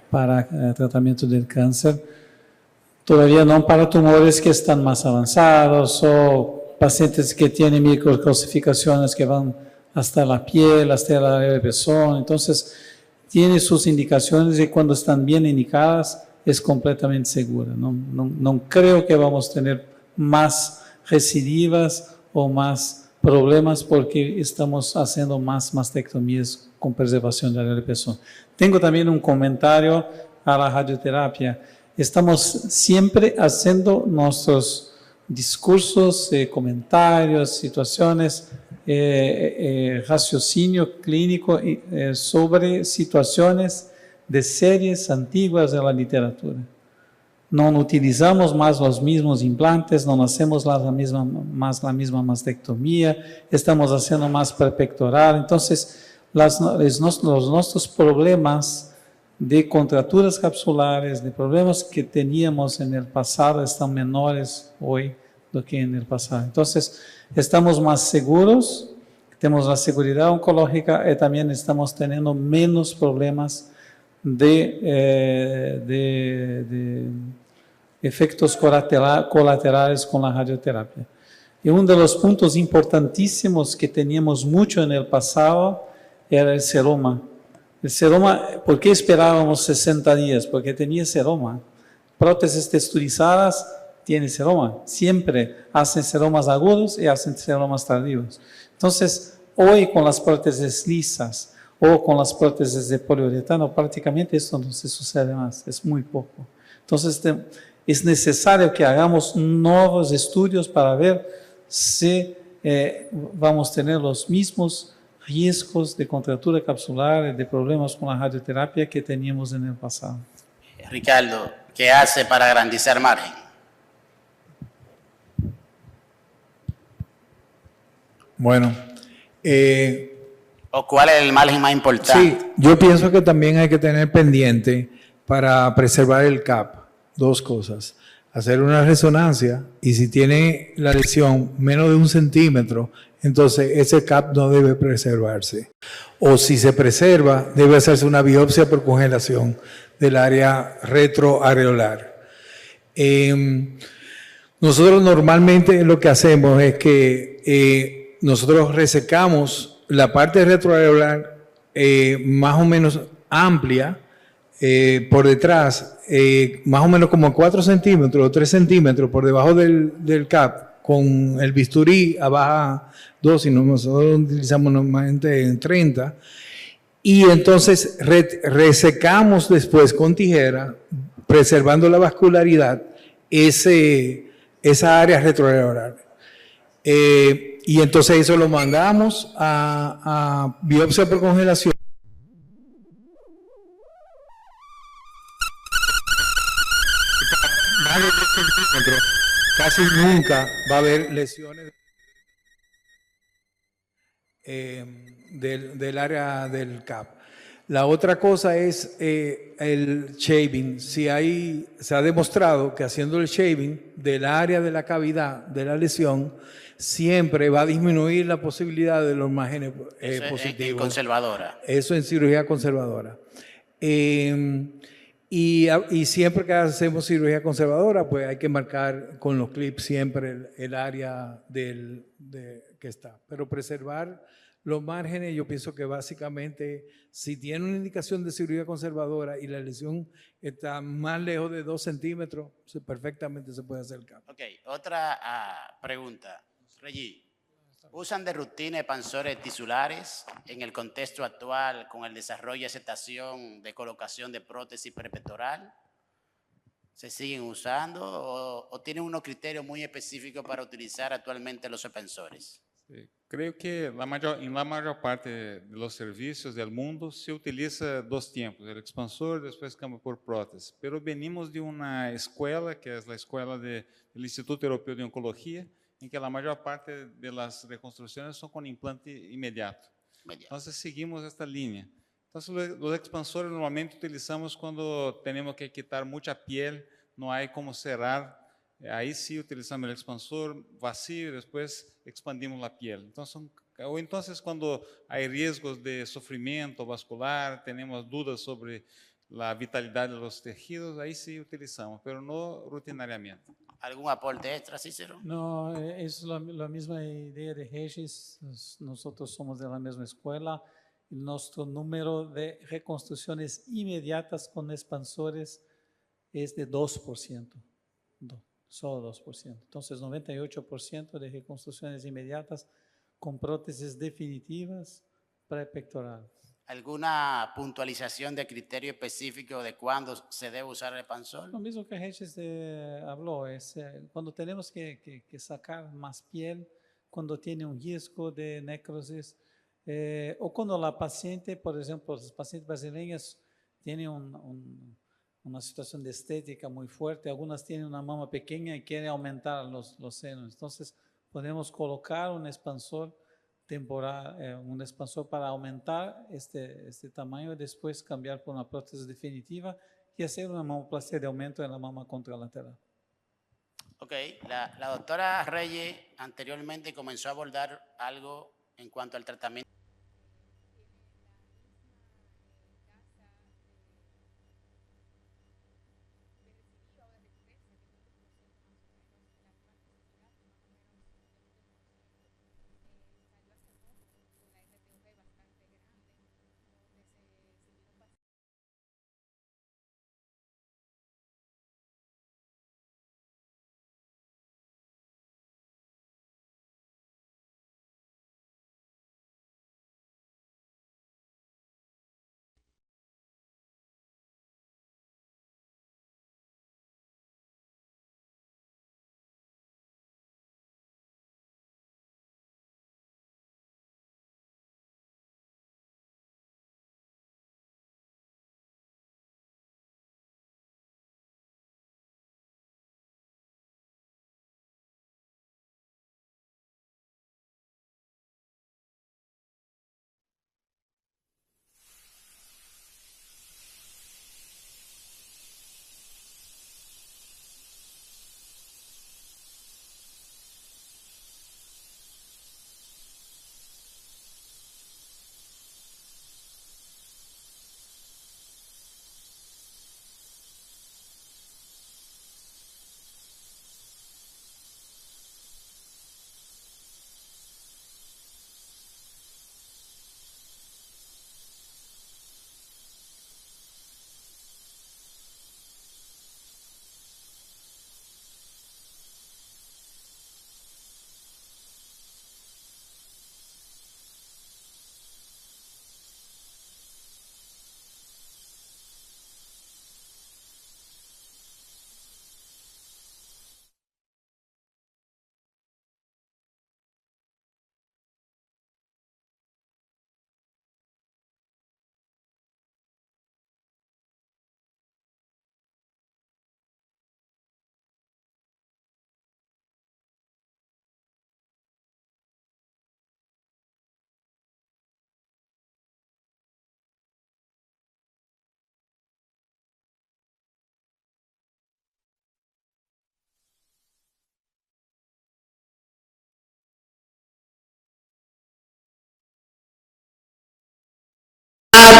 para tratamiento del cáncer. Todavía no para tumores que están más avanzados o pacientes que tienen microcalcificaciones que van hasta la piel, hasta el área de pezón. Entonces, tiene sus indicaciones y cuando están bien indicadas es completamente segura. No creo que vamos a tener más recidivas o más problemas porque estamos haciendo más mastectomías con preservación del área de pezón. Tengo también un comentario a la radioterapia. Estamos siempre haciendo nuestros discursos, comentarios, situaciones, raciocinio clínico sobre situaciones de series antiguas de la literatura. No utilizamos más los mismos implantes, no hacemos la misma mastectomía, estamos haciendo más prepectoral. Entonces, los nuestros problemas de contracturas capsulares, de problemas que teníamos en el pasado están menores hoy do que en el pasado. Entonces, estamos más seguros, tenemos la seguridad oncológica y también estamos teniendo menos problemas de efectos colaterales con la radioterapia. Y uno de los puntos importantísimos que teníamos mucho en el pasado era el seroma. El seroma, ¿por qué esperábamos 60 días? Porque tenía seroma. Prótesis texturizadas tienen seroma. Siempre hacen seromas agudos y hacen seromas tardíos. Entonces, hoy con las prótesis lisas o con las prótesis de poliuretano, prácticamente esto no se sucede más. Es muy poco. Entonces, es necesario que hagamos nuevos estudios para ver si vamos a tener los mismos riesgos de contractura capsular, de problemas con la radioterapia que teníamos en el pasado. Ricardo, ¿qué hace para garantizar margen? Bueno. ¿O cuál es el margen más importante? Sí, yo pienso que también hay que tener pendiente para preservar el CAP dos cosas. Hacer una resonancia y si tiene la lesión menos de 1 centímetro, entonces ese CAP no debe preservarse. O si se preserva, debe hacerse una biopsia por congelación del área retroareolar. Nosotros normalmente lo que hacemos es que nosotros resecamos la parte retroareolar más o menos amplia por detrás, más o menos como 4 centímetros o 3 centímetros por debajo del CAP, con el bisturí a baja dosis, nosotros utilizamos normalmente en 30, y entonces resecamos después con tijera, preservando la vascularidad, esa área retroareolar. Y entonces eso lo mandamos a biopsia por congelación. centímetro, casi nunca va a haber lesiones del área del CAP. La otra cosa es el shaving. Se ha demostrado que haciendo el shaving del área de la cavidad de la lesión, siempre va a disminuir la posibilidad de los márgenes Eso positivos. en conservadora. Eso en cirugía conservadora. Y siempre que hacemos cirugía conservadora, pues hay que marcar con los clips siempre el área que está. Pero preservar los márgenes, yo pienso que básicamente, si tiene una indicación de cirugía conservadora y la lesión está más lejos de 2 centímetros, perfectamente se puede hacer el CAP. Ok, otra pregunta. Reggie, ¿usan de rutina expansores tisulares en el contexto actual con el desarrollo y aceptación de colocación de prótesis prepectoral? ¿Se siguen usando o tienen unos criterios muy específicos para utilizar actualmente los expansores? Sí, creo que en la mayor parte de los servicios del mundo se utiliza dos tiempos, el expansor, después cambia por prótesis. Pero venimos de una escuela, que es la escuela del Instituto Europeo de Oncología, en que la mayor parte de las reconstrucciones son con implante inmediato. Entonces seguimos esta línea. Entonces los expansores normalmente utilizamos cuando tenemos que quitar mucha piel, no hay como cerrar. Ahí sí utilizamos el expansor vacío y después expandimos la piel. Entonces cuando hay riesgos de sufrimiento vascular, tenemos dudas sobre la vitalidad de los tejidos, ahí sí utilizamos, pero no rutinariamente. ¿Algún aporte extra, Cícero? No, es la misma idea de Regis. Nosotros somos de la misma escuela. Nuestro número de reconstrucciones inmediatas con expansores es de 2%. Solo 2%. Entonces, 98% de reconstrucciones inmediatas con prótesis definitivas prepectorales. ¿Alguna puntualización de criterio específico de cuándo se debe usar el expansor? Lo mismo que Regis habló, es cuando tenemos que sacar más piel, cuando tiene un riesgo de necrosis, o cuando la paciente, por ejemplo, los pacientes brasileños tienen una situación de estética muy fuerte, algunas tienen una mama pequeña y quieren aumentar los senos. Entonces, podemos colocar un expansor temporal, un expansor para aumentar este tamaño y después cambiar por una prótesis definitiva y hacer una mamoplastia de aumento en la mama contralateral. Ok, la doctora Reyes anteriormente comenzó a abordar algo en cuanto al tratamiento.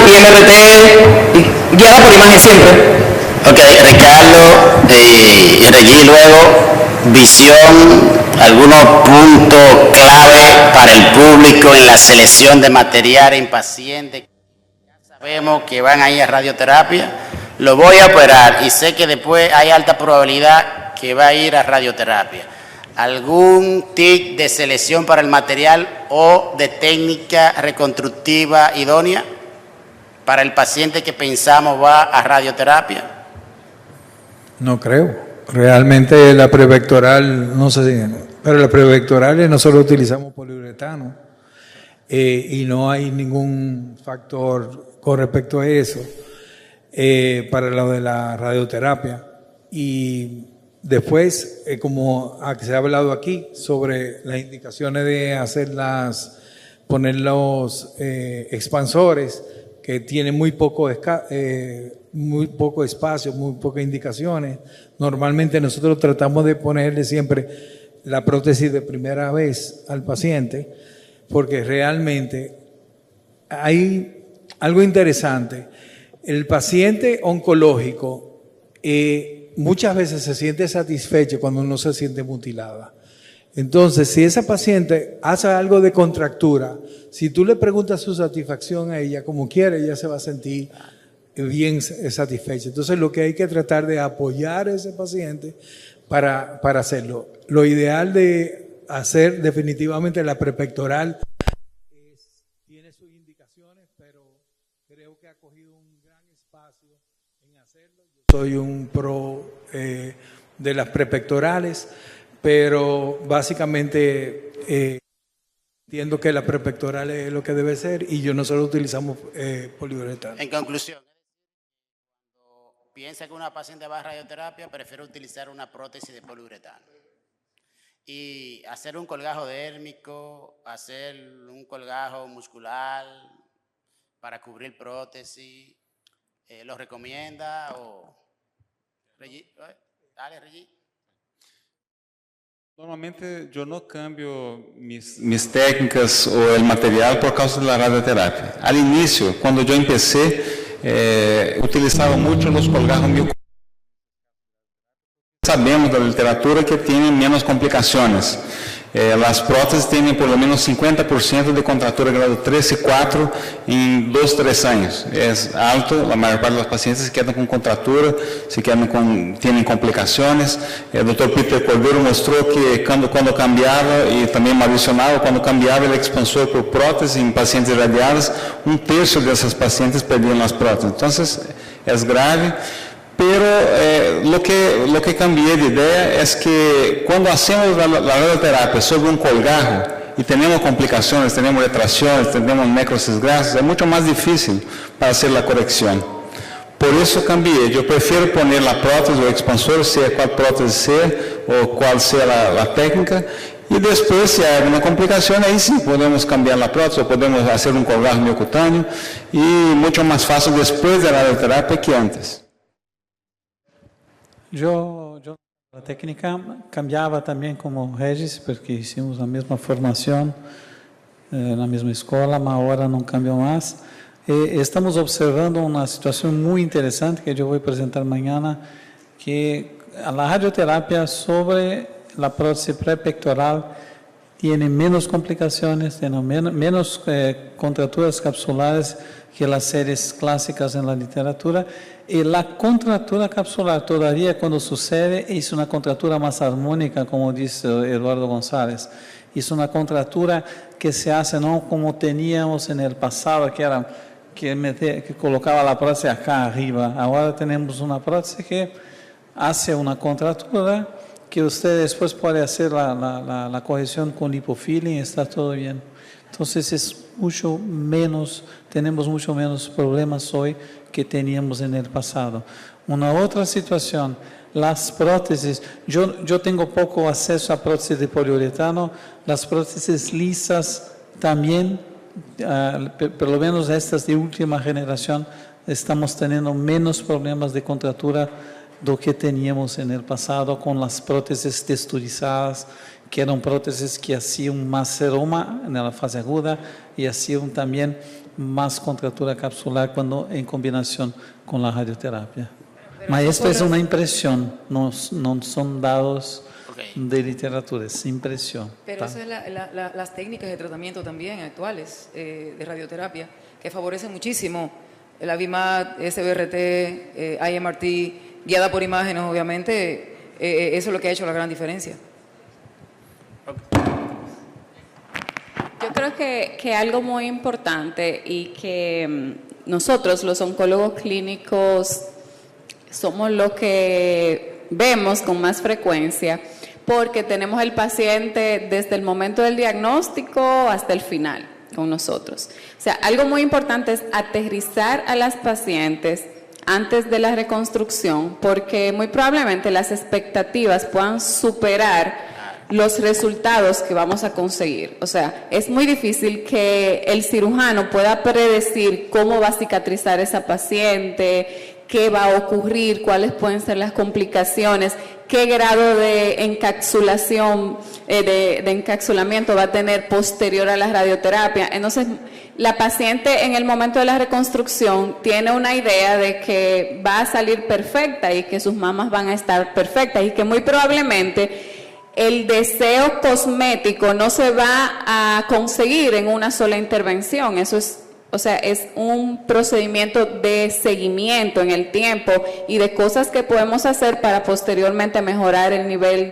y MRT guiada por imagen siempre. Ok, Ricardo y Reggie, luego, visión, algunos puntos clave para el público en la selección de material en pacientes. Ya sabemos que van a ir a radioterapia, lo voy a operar y sé que después hay alta probabilidad que va a ir a radioterapia. ¿Algún tip de selección para el material o de técnica reconstructiva idónea para el paciente que pensamos va a radioterapia? No creo. Realmente la prevectoral, no sé si, pero la prevectoral nosotros utilizamos poliuretano y no hay ningún factor con respecto a eso para lo de la radioterapia. Y después, como se ha hablado aquí sobre las indicaciones de poner los expansores que tienen muy poco espacio, muy pocas indicaciones. Normalmente nosotros tratamos de ponerle siempre la prótesis de primera vez al paciente, porque realmente hay algo interesante. El paciente oncológico muchas veces se siente satisfecho cuando no se siente mutilada. Entonces, si esa paciente hace algo de contractura, si tú le preguntas su satisfacción a ella, como quiera, ella se va a sentir bien satisfecha. Entonces, lo que hay que tratar de apoyar a ese paciente para hacerlo. Lo ideal de hacer definitivamente la prepectoral tiene sus indicaciones, pero creo que ha cogido un gran espacio en hacerlo. Yo soy un pro de las prepectorales, pero básicamente entiendo que la prepectoral es lo que debe ser y nosotros utilizamos poliuretano. En conclusión, cuando piensa que una paciente va a radioterapia, prefiere utilizar una prótesis de poliuretano. Y hacer un colgajo dérmico, hacer un colgajo muscular para cubrir prótesis, ¿lo recomienda? Dale, Reggie. Normalmente yo no cambio mis técnicas o el material por causa de la radioterapia. Al inicio, cuando yo empecé, utilizaba mucho los colgajos mioculares. Sabemos da literatura que tienen menos complicaciones. Las prótesis tienen por lo menos 50% de contractura grado 3 y 4 en 2-3 años. Es alto, la mayor parte de los pacientes se quedan con contractura, tienen complicaciones. El doctor Peter Cordero mostró que cuando cambiaba, y también adicionado, cuando cambiaba el expansor por prótesis en pacientes irradiadas, 1/3 de esas pacientes perdían las prótesis. Entonces, es grave. Pero lo que cambié de idea es que cuando hacemos la radioterapia sobre un colgajo y tenemos complicaciones, tenemos retracciones, tenemos necrosis grasas, es mucho más difícil para hacer la corrección. Por eso cambié. Yo prefiero poner la prótesis o expansor, sea cual prótesis sea o cual sea la técnica, y después, si hay alguna complicación, ahí sí podemos cambiar la prótesis o podemos hacer un colgajo miocutáneo, y mucho más fácil después de la radioterapia que antes. La técnica cambiaba también como Regis, porque hicimos la misma formación, la misma escuela, pero ahora no cambió más. Estamos observando una situación muy interesante que yo voy a presentar mañana, que la radioterapia sobre la prótesis prepectoral tiene menos complicaciones, tiene menos contracturas capsulares que las series clásicas en la literatura, y la contractura capsular todavía cuando sucede es una contractura más armónica, como dice Eduardo González. Es una contractura que se hace no como teníamos en el pasado, que era que colocaba la prótesis acá arriba. Ahora tenemos una prótesis que hace una contractura que usted después puede hacer la corrección con lipofilling y está todo bien. Entonces tenemos mucho menos problemas hoy que teníamos en el pasado. Una otra situación, las prótesis, yo tengo poco acceso a prótesis de poliuretano, las prótesis lisas también, por lo menos estas de última generación, estamos teniendo menos problemas de contractura do que teníamos en el pasado con las prótesis texturizadas, que eran prótesis que hacían más seroma en la fase aguda y hacían también más contractura capsular cuando en combinación con la radioterapia. Mas esto es una impresión, no son dados de literatura, es impresión. Pero eso es las técnicas de tratamiento también actuales de radioterapia, que favorecen muchísimo la VIMAT, SBRT, IMRT, guiada por imágenes, obviamente, eso es lo que ha hecho la gran diferencia. Yo creo que algo muy importante y que nosotros, los oncólogos clínicos, somos los que vemos con más frecuencia, porque tenemos el paciente desde el momento del diagnóstico hasta el final con nosotros. O sea, algo muy importante es aterrizar a las pacientes antes de la reconstrucción, porque muy probablemente las expectativas puedan superar los resultados que vamos a conseguir. O sea, es muy difícil que el cirujano pueda predecir cómo va a cicatrizar esa paciente, qué va a ocurrir, cuáles pueden ser las complicaciones, qué grado de encapsulación, de encapsulamiento va a tener posterior a la radioterapia. Entonces, la paciente en el momento de la reconstrucción tiene una idea de que va a salir perfecta y que sus mamas van a estar perfectas y que muy probablemente el deseo cosmético no se va a conseguir en una sola intervención. Eso es, o sea, es un procedimiento de seguimiento en el tiempo y de cosas que podemos hacer para posteriormente mejorar el nivel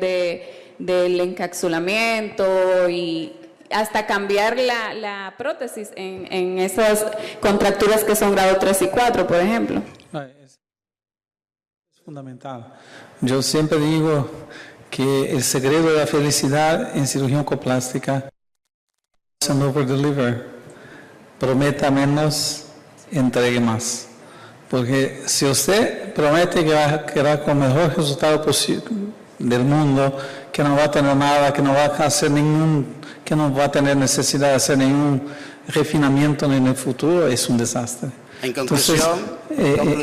del encapsulamiento y hasta cambiar la prótesis en esas contracturas que son grado 3 y 4, por ejemplo. Es fundamental. Yo siempre digo que el secreto de la felicidad en cirugía oncoplástica es un over-deliver. Prometa menos, entregue más. Porque si usted promete que va a quedar con el mejor resultado posible del mundo, que no va a tener nada, que no va a hacer que no va a tener necesidad de hacer ningún refinamiento en el futuro, es un desastre. En conclusión,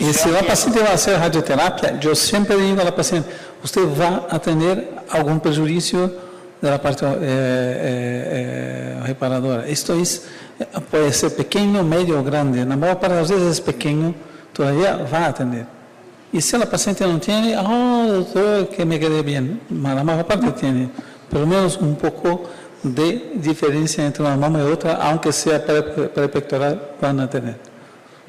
y si la paciente va a hacer radioterapia, yo siempre digo a la paciente, usted va a tener algún perjuicio de la parte reparadora. Esto puede ser pequeño, medio o grande. La mayor parte de las veces es pequeño, todavía va a tener. Y si la paciente no tiene, doctor, que me quede bien. La mayor parte tiene, por lo menos un poco de diferencia entre una mama y otra, aunque sea prepectoral, van a tener.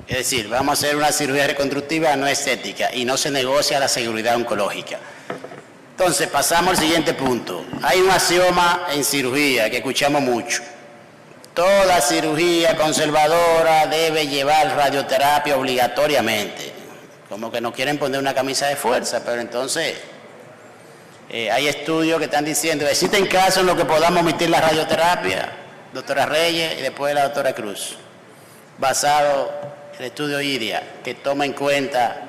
Es decir, vamos a hacer una cirugía reconstructiva no estética y no se negocia la seguridad oncológica. Entonces, pasamos al siguiente punto. Hay un axioma en cirugía que escuchamos mucho. Toda cirugía conservadora debe llevar radioterapia obligatoriamente. Como que no quieren poner una camisa de fuerza, pero entonces hay estudios que están diciendo, existen casos en los que podamos omitir la radioterapia, doctora Reyes y después la doctora Cruz, basado en el estudio IDIA, que toma en cuenta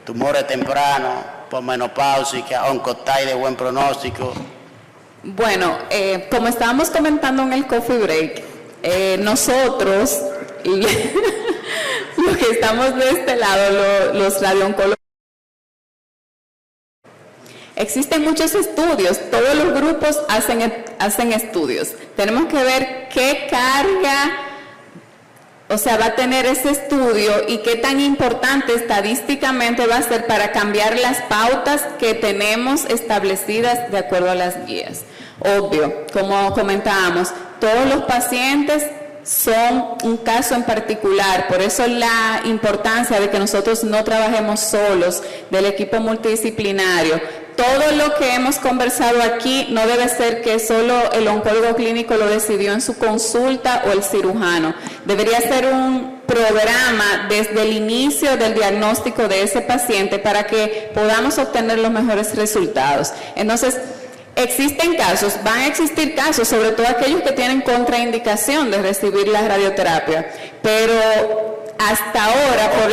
tumores tempranos, posmenopáusica, oncotype de buen pronóstico. Bueno, como estábamos comentando en el coffee break, nosotros, los que estamos de este lado, los radiooncólogos, existen muchos estudios, todos los grupos hacen estudios. Tenemos que ver qué carga, o sea, va a tener ese estudio y qué tan importante estadísticamente va a ser para cambiar las pautas que tenemos establecidas de acuerdo a las guías. Obvio, como comentábamos, todos los pacientes son un caso en particular, por eso la importancia de que nosotros no trabajemos solos, del equipo multidisciplinario. Todo lo que hemos conversado aquí no debe ser que solo el oncólogo clínico lo decidió en su consulta o el cirujano. Debería ser un programa desde el inicio del diagnóstico de ese paciente para que podamos obtener los mejores resultados. Entonces, existen casos, van a existir casos, sobre todo aquellos que tienen contraindicación de recibir la radioterapia, pero hasta ahora por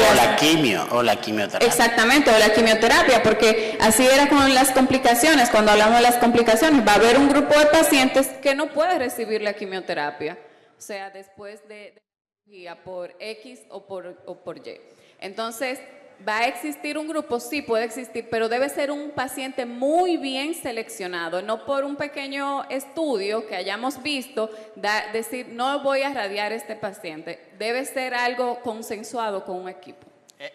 la quimioterapia. Exactamente, o la quimioterapia, porque así era con las complicaciones. Cuando hablamos de las complicaciones, va a haber un grupo de pacientes que no puede recibir la quimioterapia, o sea, después de por X o por Y. Entonces, ¿Va a existir un grupo? Sí, puede existir, pero debe ser un paciente muy bien seleccionado, no por un pequeño estudio que hayamos visto, decir, no voy a radiar a este paciente. Debe ser algo consensuado con un equipo.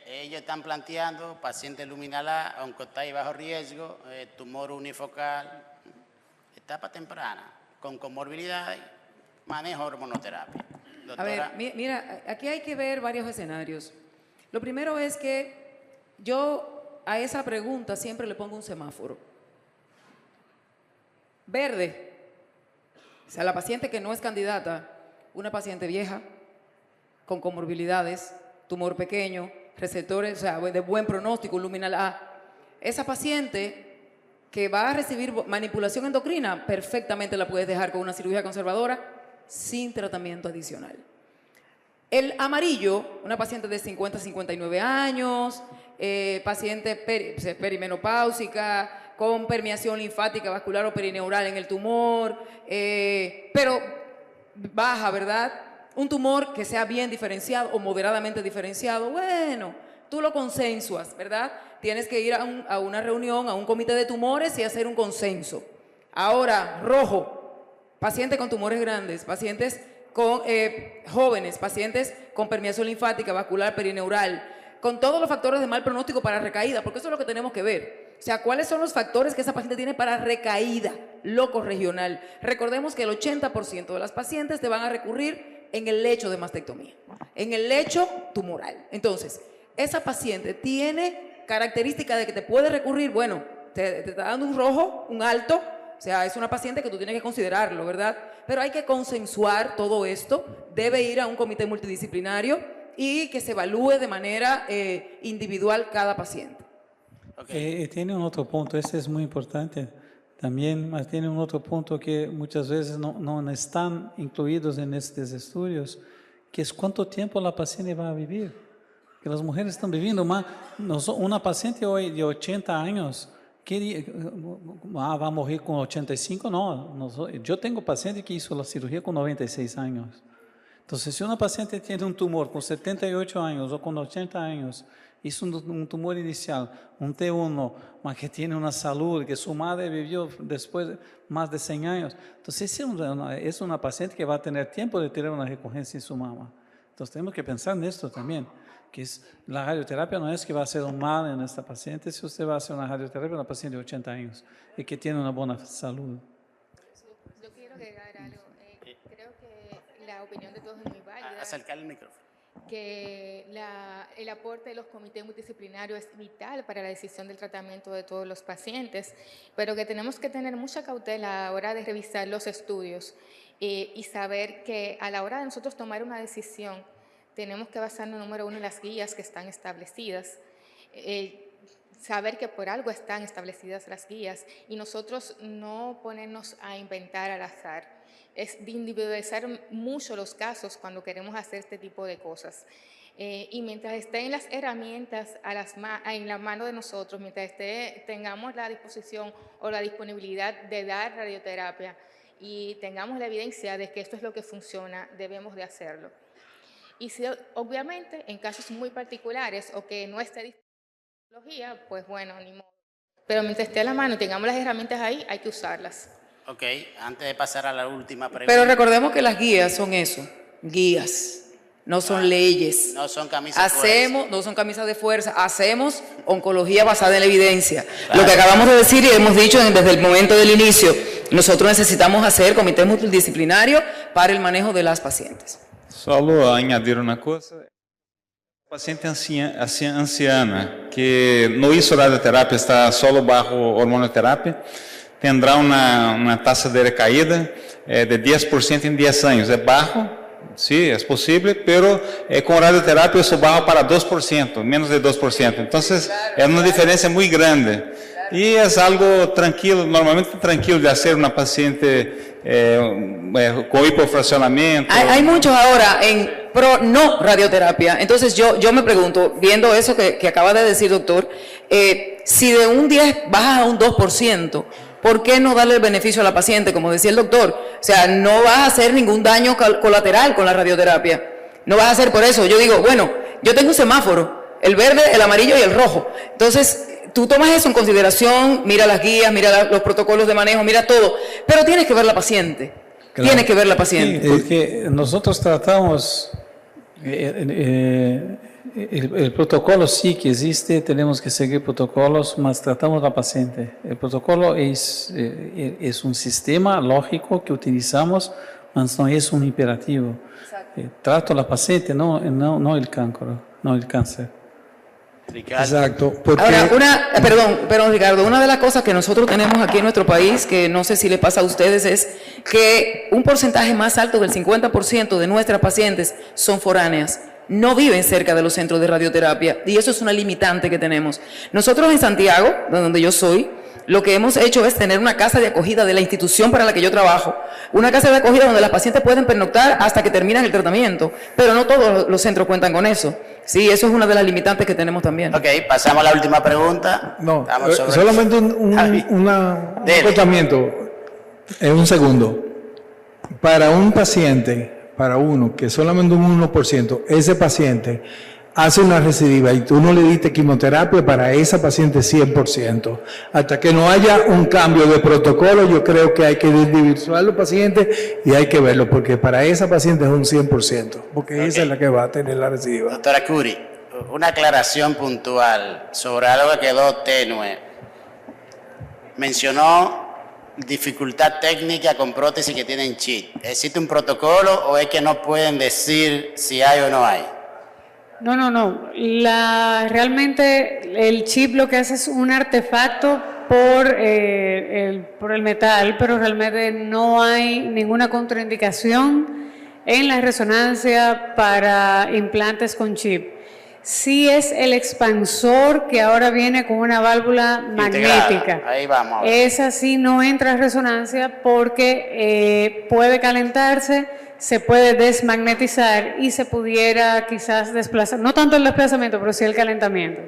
Ellos están planteando paciente luminal A, oncotai bajo riesgo, tumor unifocal, etapa temprana, con comorbilidad, manejo hormonoterapia. Doctora. A ver, mira, aquí hay que ver varios escenarios. Lo primero es que yo a esa pregunta siempre le pongo un semáforo. Verde, o sea, la paciente que no es candidata, una paciente vieja, con comorbilidades, tumor pequeño, receptores, o sea, de buen pronóstico, luminal A. Esa paciente que va a recibir manipulación endocrina, perfectamente la puedes dejar con una cirugía conservadora sin tratamiento adicional. El amarillo, una paciente de 50 a 59 años, paciente perimenopáusica, con permeación linfática vascular o perineural en el tumor, pero baja, ¿verdad? Un tumor que sea bien diferenciado o moderadamente diferenciado, bueno, tú lo consensuas, ¿verdad? Tienes que ir a una reunión, a un comité de tumores y hacer un consenso. Ahora, rojo, paciente con tumores grandes, pacientes con jóvenes, pacientes con permeación linfática, vascular, perineural, con todos los factores de mal pronóstico para recaída, porque eso es lo que tenemos que ver. O sea, ¿cuáles son los factores que esa paciente tiene para recaída locorregional? Recordemos que el 80% de las pacientes te van a recurrir en el lecho de mastectomía, en el lecho tumoral. Entonces, esa paciente tiene característica de que te puede recurrir, bueno, te está dando un rojo, un alto, o sea, es una paciente que tú tienes que considerarlo, ¿verdad? Pero hay que consensuar todo esto, debe ir a un comité multidisciplinario y que se evalúe de manera individual cada paciente. Okay. Tiene un otro punto, este es muy importante también, mas tiene un otro punto que muchas veces no están incluidos en estos estudios, que es cuánto tiempo la paciente va a vivir. Que las mujeres están viviendo más. Una paciente hoy de 80 años, va a morir con 85, no. Yo tengo paciente que hizo la cirugía con 96 años. Entonces, si una paciente tiene un tumor con 78 años o con 80 años, hizo un tumor inicial, un T1, mas que tiene una salud, que su madre vivió después más de 100 años, entonces es una paciente que va a tener tiempo de tener una recurrencia en su mama. Entonces, tenemos que pensar en esto también, que la radioterapia no es que va a hacer un mal en esta paciente, si usted va a hacer una radioterapia en una paciente de 80 años y que tiene una buena salud. Yo quiero agregar algo. Creo que la opinión de todos es muy válida. Acercar el micrófono. Que el aporte de los comités multidisciplinarios es vital para la decisión del tratamiento de todos los pacientes, pero que tenemos que tener mucha cautela a la hora de revisar los estudios y saber que a la hora de nosotros tomar una decisión tenemos que basarnos, número uno, en las guías que están establecidas, saber que por algo están establecidas las guías y nosotros no ponernos a inventar al azar. Es de individualizar mucho los casos cuando queremos hacer este tipo de cosas. Y mientras estén las herramientas en la mano de nosotros, mientras tengamos la disposición o la disponibilidad de dar radioterapia y tengamos la evidencia de que esto es lo que funciona, debemos de hacerlo. Y si, obviamente, en casos muy particulares o que no esté disponible, pues bueno, ni modo. Pero mientras esté a la mano y tengamos las herramientas ahí, hay que usarlas. Ok, antes de pasar a la última pregunta. Pero recordemos que las guías son eso, guías, no son leyes. No son camisas de fuerza. No son camisas de fuerza, hacemos oncología basada en la evidencia. Claro. Lo que acabamos de decir y hemos dicho desde el momento del inicio, nosotros necesitamos hacer comités multidisciplinarios para el manejo de las pacientes. Solo añadir una cosa. Paciente anciana que no hizo radioterapia, está solo bajo hormonoterapia, tendrá una tasa de recaída de 10% en 10 años. Es bajo, sí, es posible, pero con radioterapia eso baja para 2%, menos de 2%. Entonces, es una diferencia muy grande. Y es algo tranquilo, normalmente tranquilo de hacer una paciente con hipofraccionamiento. Hay muchos ahora en pro no radioterapia. Entonces yo me pregunto, viendo eso que acaba de decir doctor, si de un 10 bajas a un 2%, ¿por qué no darle el beneficio a la paciente? Como decía el doctor, o sea, no vas a hacer ningún daño colateral con la radioterapia. No vas a hacer por eso. Yo digo, bueno, yo tengo un semáforo. el verde, el amarillo y el rojo. Entonces, tú tomas eso en consideración, mira las guías, mira los protocolos de manejo, mira todo, pero tienes que ver la paciente. Claro. Tienes que ver la paciente. Sí, porque nosotros tratamos, el protocolo sí que existe, tenemos que seguir protocolos, mas tratamos la paciente. El protocolo es un sistema lógico que utilizamos, mas no es un imperativo. Trato a la paciente, no el cáncer, no el cáncer. Ricardo. Exacto. Porque, Ahora, perdón, Ricardo, una de las cosas que nosotros tenemos aquí en nuestro país, que no sé si le pasa a ustedes, es que un porcentaje más alto del 50% de nuestras pacientes son foráneas. No viven cerca de los centros de radioterapia y eso es una limitante que tenemos. Nosotros en Santiago, de donde yo soy, lo que hemos hecho es tener una casa de acogida de la institución para la que yo trabajo. Una casa de acogida donde las pacientes pueden pernoctar hasta que terminan el tratamiento, pero no todos los centros cuentan con eso. Sí, eso es una de las limitantes que tenemos también. Ok, pasamos a la última pregunta. no, Estamos sobre- solamente un Dele. acotamiento. En un segundo. Para un paciente, para uno, que solamente un 1%, ese paciente hace una recidiva y tú no le diste quimioterapia para esa paciente 100%. Hasta que no haya un cambio de protocolo, yo creo que hay que individualizar los pacientes y hay que verlo, porque para esa paciente es un 100%, porque esa es la que va a tener la recidiva. Doctora Curi, una aclaración puntual sobre algo que quedó tenue. Mencionó dificultad técnica con prótesis que tienen chip. ¿Existe un protocolo o es que no pueden decir si hay o no hay? No. Realmente el chip lo que hace es un artefacto por el metal, pero realmente no hay ninguna contraindicación en la resonancia para implantes con chip. Sí es el expansor que ahora viene con una válvula magnética. Integrada. Ahí vamos. Esa sí no entra en resonancia porque puede calentarse, se puede desmagnetizar y se pudiera quizás desplazar, no tanto el desplazamiento, pero sí el calentamiento.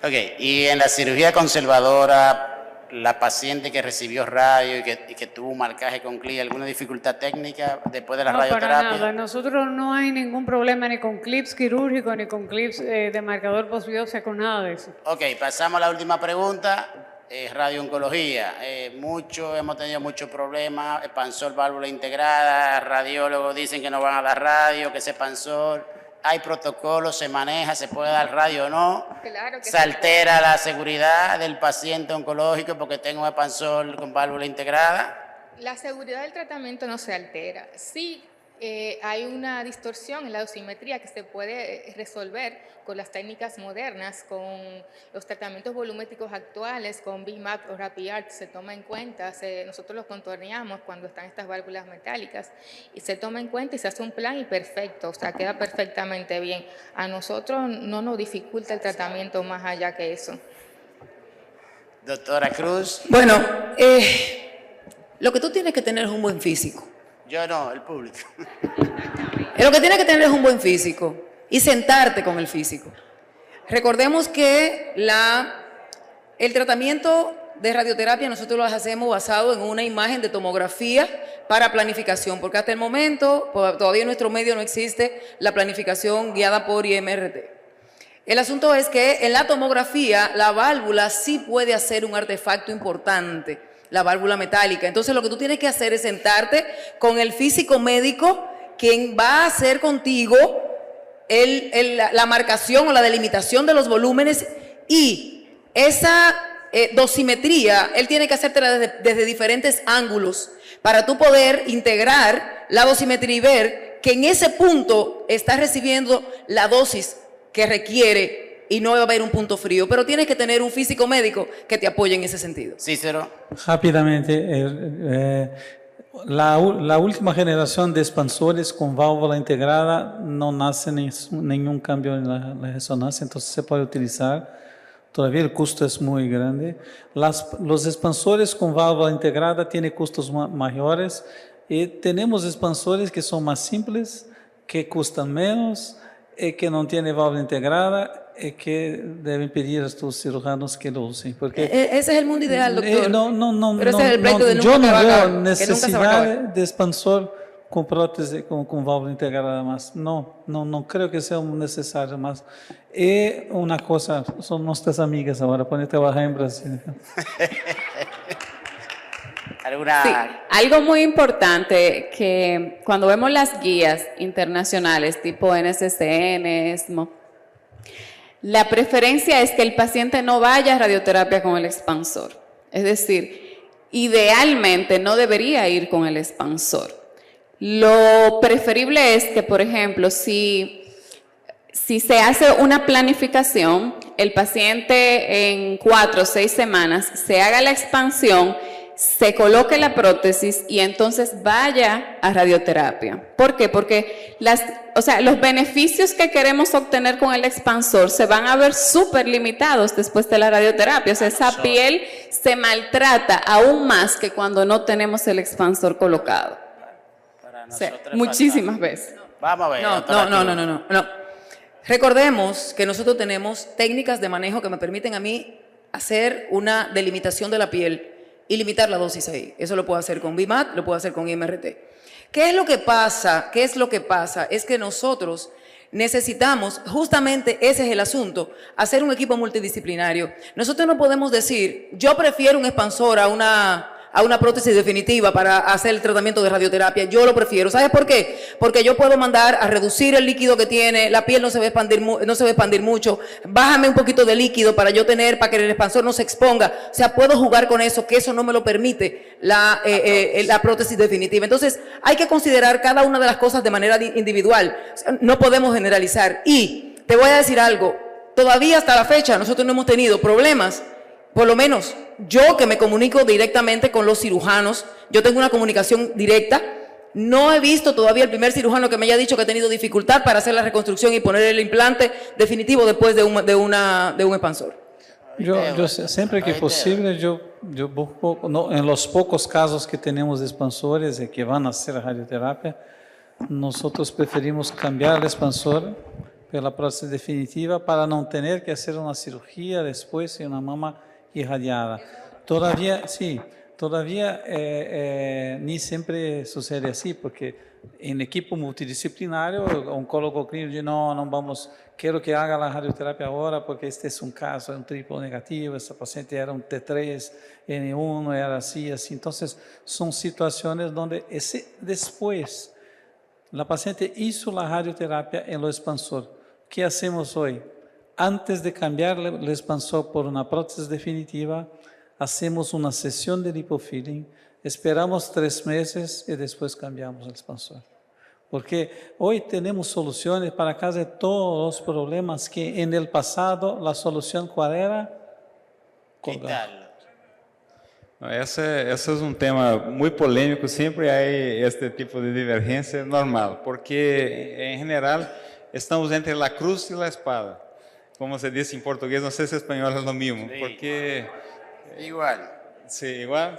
Ok, y en la cirugía conservadora, la paciente que recibió radio y que tuvo un marcaje con CLI, ¿alguna dificultad técnica después de la No, radioterapia? para nada. Nosotros no hay ningún problema ni con clips quirúrgicos ni con clips de marcador postbiopsia, con nada de eso. Ok, pasamos a la última pregunta. Radiooncología. Hemos tenido muchos problemas. Expansor, válvula integrada. Radiólogos dicen que no van a dar radio, que ese expansor. Hay protocolos, se maneja, se puede dar radio o no. Claro que se altera la seguridad del paciente oncológico porque tengo un expansor con válvula integrada. La seguridad del tratamiento no se altera. Sí, hay una distorsión en la dosimetría que se puede resolver con las técnicas modernas, con los tratamientos volumétricos actuales, con BMAP o RAPIART, se toma en cuenta, nosotros los contorneamos cuando están estas válvulas metálicas y se toma en cuenta y se hace un plan y perfecto, o sea, queda perfectamente bien. A nosotros no nos dificulta el tratamiento más allá que eso. Doctora Cruz. Bueno, lo que tú tienes que tener es un buen físico. Yo no, el público. Lo que tienes que tener es un buen físico y sentarte con el físico. Recordemos que el tratamiento de radioterapia nosotros lo hacemos basado en una imagen de tomografía para planificación, porque hasta el momento todavía en nuestro medio no existe la planificación guiada por IMRT. El asunto es que en la tomografía la válvula sí puede hacer un artefacto importante, la válvula metálica. Entonces lo que tú tienes que hacer es sentarte con el físico médico, quien va a hacer contigo la marcación o la delimitación de los volúmenes, y esa dosimetría, él tiene que hacértela desde diferentes ángulos para tú poder integrar la dosimetría y ver que en ese punto estás recibiendo la dosis que requiere y no va a haber un punto frío, pero tienes que tener un físico médico que te apoye en ese sentido. Cícero. Rápidamente, la última generación de expansores con válvula integrada no nace ningún cambio en la resonancia, entonces se puede utilizar. Todavía el costo es muy grande. Los expansores con válvula integrada tienen costos mayores y tenemos expansores que son más simples, que costan menos, que no tienen válvula integrada, que deben pedir a estos cirujanos que lo usen. Porque, ese es el mundo ideal, doctor. No, pero ese es el pleito de yo nunca no se va a veo acabar, necesidad de expansor com prótese com válvula integrada más. Não creio que seja necessário mais. E uma coisa, são nossas amigas agora, podem trabalhar em Brasil. ¿Alguna? Sí, algo muy importante que cuando vemos las guías internacionales tipo NSCN, ESMO, la preferencia es que el paciente no vaya a radioterapia con el expansor. Es decir, idealmente no debería ir con el expansor. Lo preferible es que, por ejemplo, si se hace una planificación, el paciente en 4 o 6 semanas se haga la expansión, se coloque la prótesis y entonces vaya a radioterapia. ¿Por qué? Porque los beneficios que queremos obtener con el expansor se van a ver súper limitados después de la radioterapia. O sea, esa piel se maltrata aún más que cuando no tenemos el expansor colocado. O sea, muchísimas veces. Vamos a ver. No. Recordemos que nosotros tenemos técnicas de manejo que me permiten a mí hacer una delimitación de la piel y limitar la dosis ahí. Eso lo puedo hacer con BIMAT, lo puedo hacer con IMRT. ¿Qué es lo que pasa? Es que nosotros necesitamos, justamente ese es el asunto, hacer un equipo multidisciplinario. Nosotros no podemos decir, yo prefiero un expansor a una prótesis definitiva para hacer el tratamiento de radioterapia. Yo lo prefiero. ¿Sabes por qué? Porque yo puedo mandar a reducir el líquido que tiene, la piel no se va a expandir mucho, bájame un poquito de líquido para que el expansor no se exponga. O sea, puedo jugar con eso, que eso no me lo permite la prótesis definitiva. Entonces, hay que considerar cada una de las cosas de manera individual. O sea, no podemos generalizar. Y te voy a decir algo, todavía hasta la fecha nosotros no hemos tenido problemas. Por lo menos yo que me comunico directamente con los cirujanos, yo tengo una comunicación directa, no he visto todavía el primer cirujano que me haya dicho que ha tenido dificultad para hacer la reconstrucción y poner el implante definitivo después de un expansor. Yo siempre que posible, yo busco, en los pocos casos que tenemos de expansores y que van a hacer radioterapia, nosotros preferimos cambiar el expansor por la prótesis definitiva para no tener que hacer una cirugía después y una mama irradiada. Todavía ni siempre sucede así, porque en equipo multidisciplinario, el oncólogo clínico dice, no quiero que haga la radioterapia ahora porque este es un caso, es un triple negativo, esta paciente era un T3, N1, era así. Entonces, son situaciones donde después la paciente hizo la radioterapia en el expansor. ¿Qué hacemos hoy? Antes de cambiar el expansor por una prótesis definitiva, hacemos una sesión de lipofilling, esperamos 3 meses y después cambiamos el expansor. Porque hoy tenemos soluciones para casi todos los problemas que en el pasado la solución ¿cuál era? Quitarlo. Esse é um tema muito polêmico, sempre há este tipo de divergência normal, porque em geral estamos entre a cruz e a espada. Como se diz em português, não sei se em espanhol é o mesmo, Sí. porque... Igual. Sí, igual.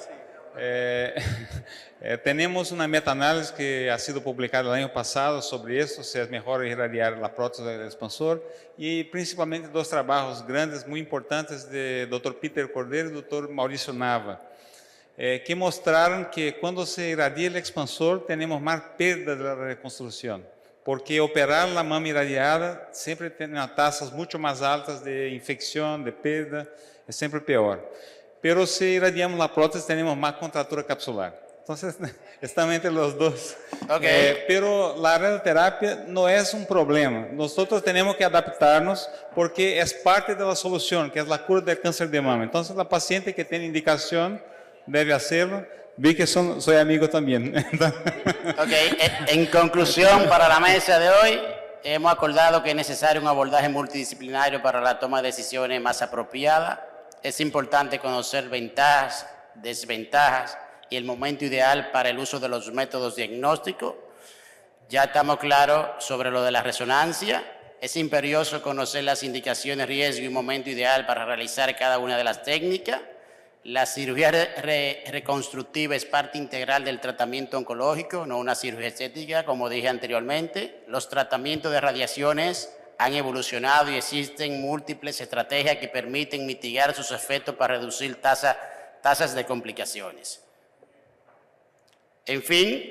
Tenemos una meta-análisis que ha sido publicada el año pasado sobre esto, si es mejor irradiar la prótesis del expansor, y principalmente 2 trabajos grandes, muy importantes, de Dr. Peter Cordeiro y Dr. Mauricio Nava, que mostraron que cuando se irradia el expansor tenemos más perda de la reconstrucción, porque operar la mama irradiada siempre tiene tasas mucho más altas de infección, de perda, es siempre peor. Pero si irradiamos la prótesis tenemos más contractura capsular. Entonces, estamos entre los dos. Okay. Pero la radioterapia no es un problema. Nosotros tenemos que adaptarnos porque es parte de la solución, que es la cura del cáncer de mama. Entonces, la paciente que tiene indicación debe hacerlo. Vi que soy amigo también. Okay. En conclusión, para la mesa de hoy, hemos acordado que es necesario un abordaje multidisciplinario para la toma de decisiones más apropiada. Es importante conocer ventajas, desventajas y el momento ideal para el uso de los métodos diagnósticos. Ya estamos claros sobre lo de la resonancia. Es imperioso conocer las indicaciones, riesgo y momento ideal para realizar cada una de las técnicas. La cirugía reconstructiva es parte integral del tratamiento oncológico, no una cirugía estética, como dije anteriormente. Los tratamientos de radiaciones han evolucionado y existen múltiples estrategias que permiten mitigar sus efectos para reducir tasas de complicaciones. En fin,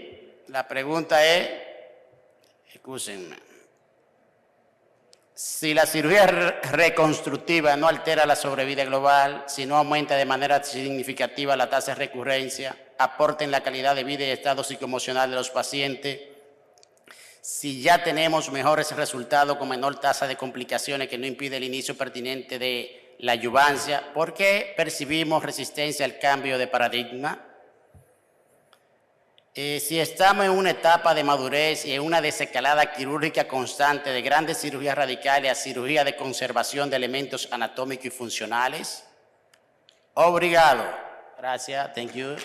La pregunta es, excúsenme, si la cirugía reconstructiva no altera la sobrevida global, si no aumenta de manera significativa la tasa de recurrencia, aporta en la calidad de vida y estado psicoemocional de los pacientes, si ya tenemos mejores resultados con menor tasa de complicaciones que no impide el inicio pertinente de la adyuvancia, ¿por qué percibimos resistencia al cambio de paradigma? Si estamos en una etapa de madurez y en una desescalada quirúrgica constante de grandes cirugías radicales a cirugía de conservación de elementos anatómicos y funcionales. Obrigado. Gracias. Thank you.